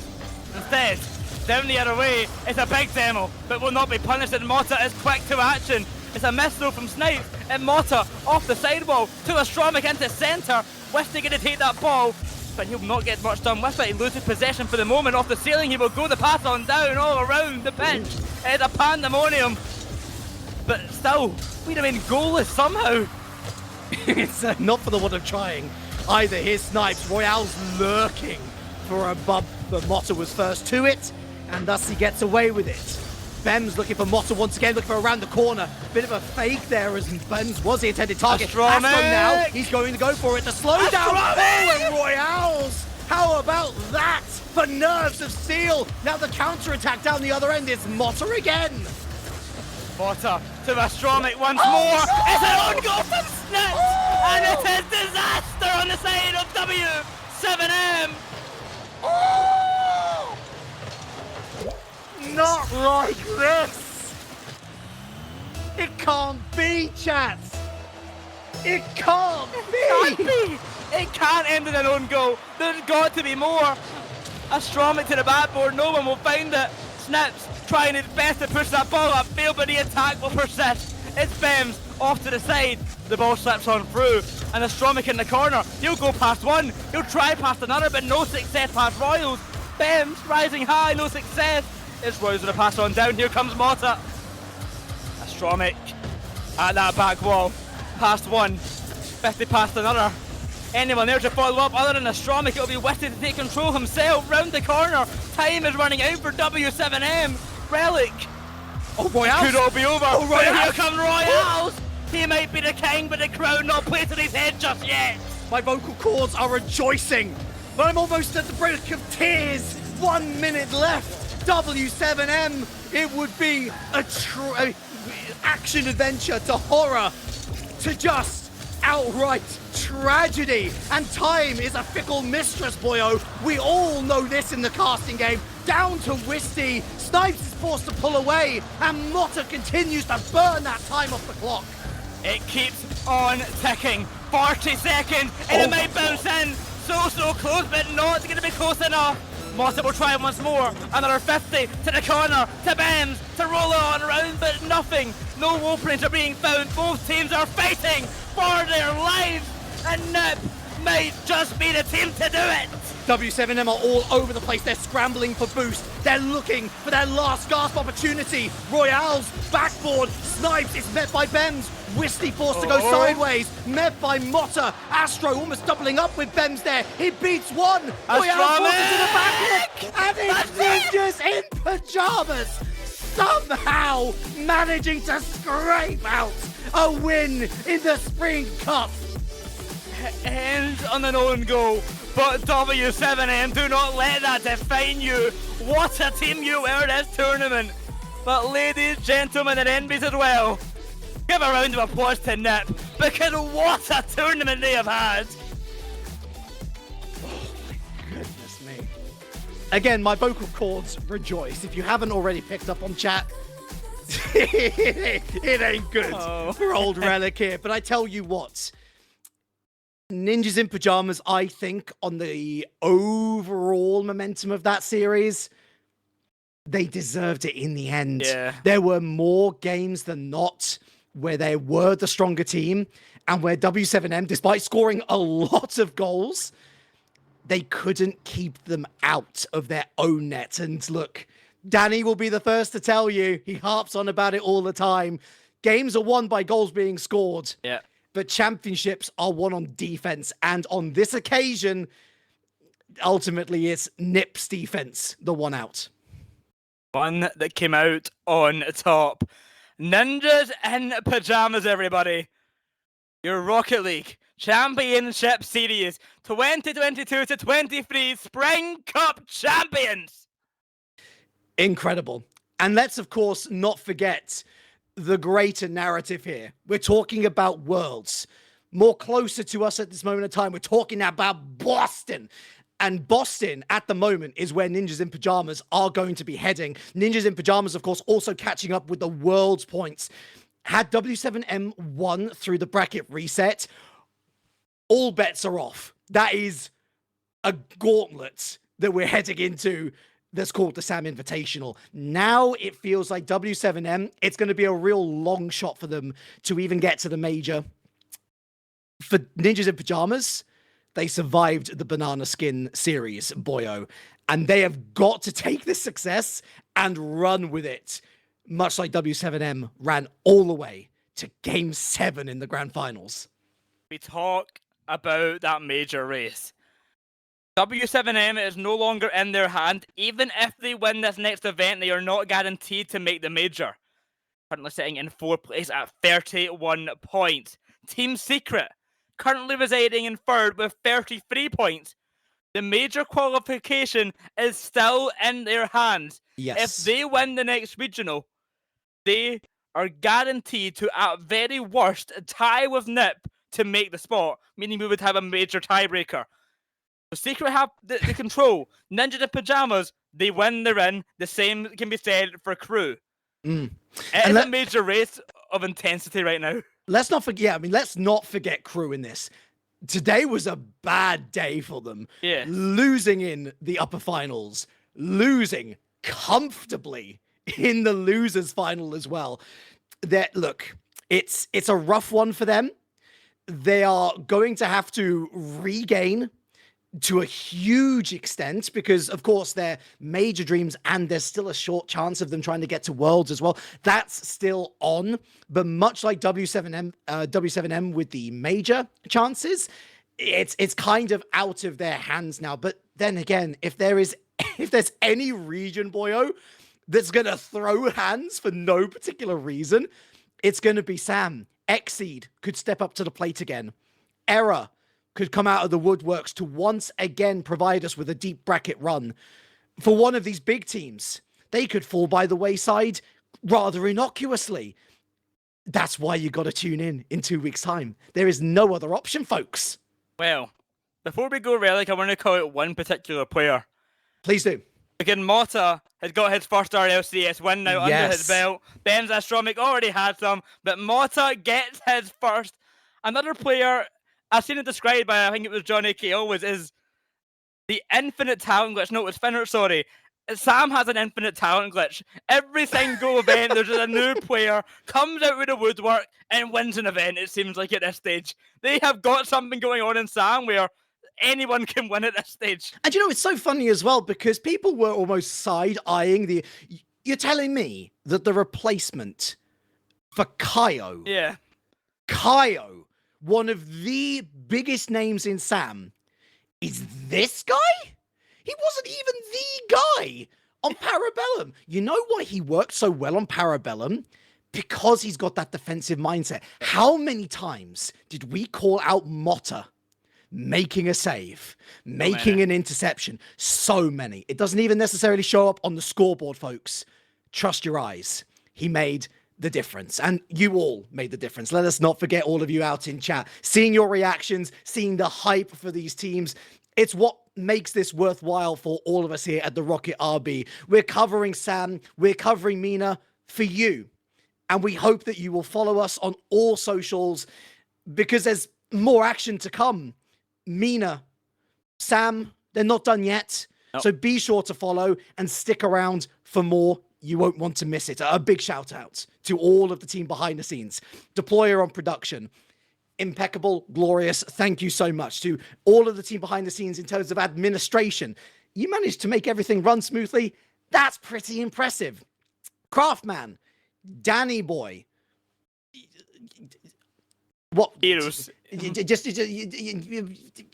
Instead, down the other way, it's a big demo, but will not be punished, and Mota is quick to action. It's a miss throw from Snipes, and Mota off the sidewall to Astromic into centre. Wisty going to take that ball, but he'll not get much done with it. He loses possession for the moment. Off the ceiling, he will go the pass on down all around the pitch. It's a pandemonium, but still, we remain goalless somehow. It's not for the want of trying. Either his snipes, Royale's lurking for a bump, but Mota was first to it, and thus he gets away with it. Bems looking for Mota once again, looking for around the corner. Bit of a fake there as Bems was the intended target. Astromic now, he's going to go for it. The slowdown. Oh, and Royales! How about that? For nerves of steel. Now the counter-attack down the other end is Mota again. Mota to Astromic once more. It's an own goal from Snitz! And it is disaster on the side of W7M! Not like this! can't be, chat. It can't Can't be. be! It can't end in an own goal. There's got to be more. A Stromic to the backboard, no one will find it. Snips trying his best to push that ball upfield, but the attack will persist. It's Bems off to the side. The ball slips on through, and a Stromic in the corner. He'll go past one, he'll try past another, but no success past Royals. Bems rising high, no success. It's Royals with a pass on down. Here comes Mota. A Stromic at that back wall. Past one, 50 past another. Anyone there to follow up other than a Stromic? It'll be Witty to take control himself. Round the corner. Time is running out for W7M. Relic. Oh, Royals. Could all be over. Oh, But Royals. here comes Royals. He might be the king, but the crown not placed on his head just yet. My vocal cords are rejoicing, but I'm almost at the brink of tears. 1 minute left. W7M. It would be a action adventure to horror to just outright tragedy. And time is a fickle mistress, boyo. We all know this in the casting game. Down to Wisty. Snipes is forced to pull away, and Mota continues to burn that time off the clock. It keeps on ticking. 40 seconds, and it might bounce in. So close, but not going to be close enough. Mota will try once more. Another 50 to the corner, to Bems, to roll on around, but nothing. No openings are being found. Both teams are fighting for their lives, and NiP might just be the team to do it. W7M are all over the place. They're scrambling for boost. They're looking for their last gasp opportunity. Royale's backboard. Snipes is met by Bems. Wisty forced to go sideways. Met by Mota. Astro almost doubling up with Bems there. He beats one. Royale forced into the back. And it's Ninjas in Pyjamas. Somehow managing to scrape out a win in the Spring Cup. Ends on an own goal, but W7M, do not let that define you. What a team you were this tournament. But ladies, gentlemen, and envies as well, give a round of applause to NiP, because what a tournament they have had. Oh my goodness me. Again, my vocal cords rejoice. If you haven't already picked up on chat, it ain't good for old Relic here. But I tell you what, Ninjas in Pyjamas, I think, on the overall momentum of that series, they deserved it in the end. Yeah. There were more games than not where they were the stronger team, and where W7M, despite scoring a lot of goals, they couldn't keep them out of their own net. And look, Danny will be the first to tell you, he harps on about it all the time. Games are won by goals being scored. Yeah. But championships are won on defense. And on this occasion, ultimately, it's NiP's defense, the one out. One that came out on top. Ninjas in Pyjamas, everybody. Your Rocket League Championship Series 2022 to 23 Spring Cup champions. Incredible. And let's, of course, not forget the greater narrative here. We're talking about Worlds. More closer to us at this moment in time, we're talking about Boston. And Boston, at the moment, is where Ninjas in Pyjamas are going to be heading. Ninjas in Pyjamas, of course, also catching up with the World's points. Had W7M won through the bracket reset, all bets are off. That is a gauntlet that we're heading into that's called the Sam Invitational. Now it feels like W7M, it's going to be a real long shot for them to even get to the major. For Ninjas in Pyjamas, they survived the Banana Skin series, boyo. And they have got to take this success and run with it. Much like W7M ran all the way to Game 7 in the Grand Finals. We talk about that major race. W7M is no longer in their hand. Even if they win this next event, they are not guaranteed to make the major. Currently sitting in 4th place at 31 points. Team Secret, currently residing in 3rd with 33 points. The major qualification is still in their hands. Yes. If they win the next regional, they are guaranteed to, at very worst, tie with NiP to make the spot, meaning we would have a major tiebreaker. The Secret have the control. Ninja in Pyjamas, they win, they're in. The same can be said for Crew. It is a major race of intensity right now. Let's not forget. Yeah, I mean, let's not forget Crew in this. Today was a bad day for them. Yeah. Losing in the upper finals, losing comfortably in the losers final as well. Look, it's a rough one for them. They are going to have to regain to a huge extent because, of course, they're major dreams and there's still a short chance of them trying to get to Worlds as well. That's still on, but much like W7M with the major chances, it's kind of out of their hands now. But then again, if there's any region, boyo, that's going to throw hands for no particular reason, it's going to be Sam. Exceed could step up to the plate again. Error could come out of the woodworks to once again provide us with a deep bracket run. For one of these big teams, they could fall by the wayside rather innocuously. That's why you got to tune in 2 weeks' time. There is no other option, folks. Well, before we go, Relic, I want to call out one particular player. Please do. Again, Mota has got his first RLCS win now under his belt. Ben Zastromic already had some, but Mota gets his first. Another player, I've seen it described by, I think it was Johnny K. Always, is the infinite talent glitch. No, it was Finner, sorry. Sam has an infinite talent glitch. Every single event, there's just a new player, comes out with a woodwork, and wins an event, it seems like, at this stage. They have got something going on in Sam where anyone can win at this stage. And you know, it's so funny as well because people were almost side-eyeing the... You're telling me that the replacement for Kaio... Yeah. Kaio, one of the biggest names in Sam, is this guy? He wasn't even the guy on Parabellum. You know why he worked so well on Parabellum? Because he's got that defensive mindset. How many times did we call out Mota making a save, making an interception? So many. It doesn't even necessarily show up on the scoreboard, folks. Trust your eyes. He made the difference, and you all made the difference. Let us not forget all of you out in chat, seeing your reactions, seeing the hype for these teams. It's what makes this worthwhile for all of us here at the Rocket RB. We're covering Sam, we're covering Mina for you, and we hope that you will follow us on all socials because there's more action to come. Mina, Sam, they're not done yet, so be sure to follow and stick around for more. You won't want to miss it. A big shout out to all of the team behind the scenes. Deployer on production. Impeccable, glorious. Thank you so much to all of the team behind the scenes in terms of administration. You managed to make everything run smoothly. That's pretty impressive. Craftman, Danny Boy. What heroes?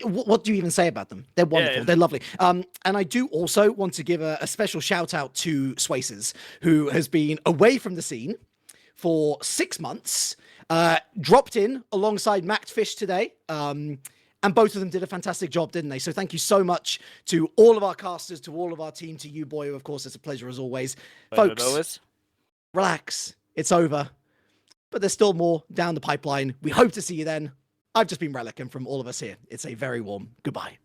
What do you even say about them? They're wonderful. Yeah. They're lovely. And I do also want to give a special shout out to Swaces, who has been away from the scene for 6 months, dropped in alongside Macfish today. And both of them did a fantastic job, didn't they? So thank you so much to all of our casters, to all of our team, to you, Boy. Of course, it's a pleasure as always. Folks, relax. It's over. But there's still more down the pipeline. We hope to see you then. I've just been Relic, and from all of us here, it's a very warm goodbye.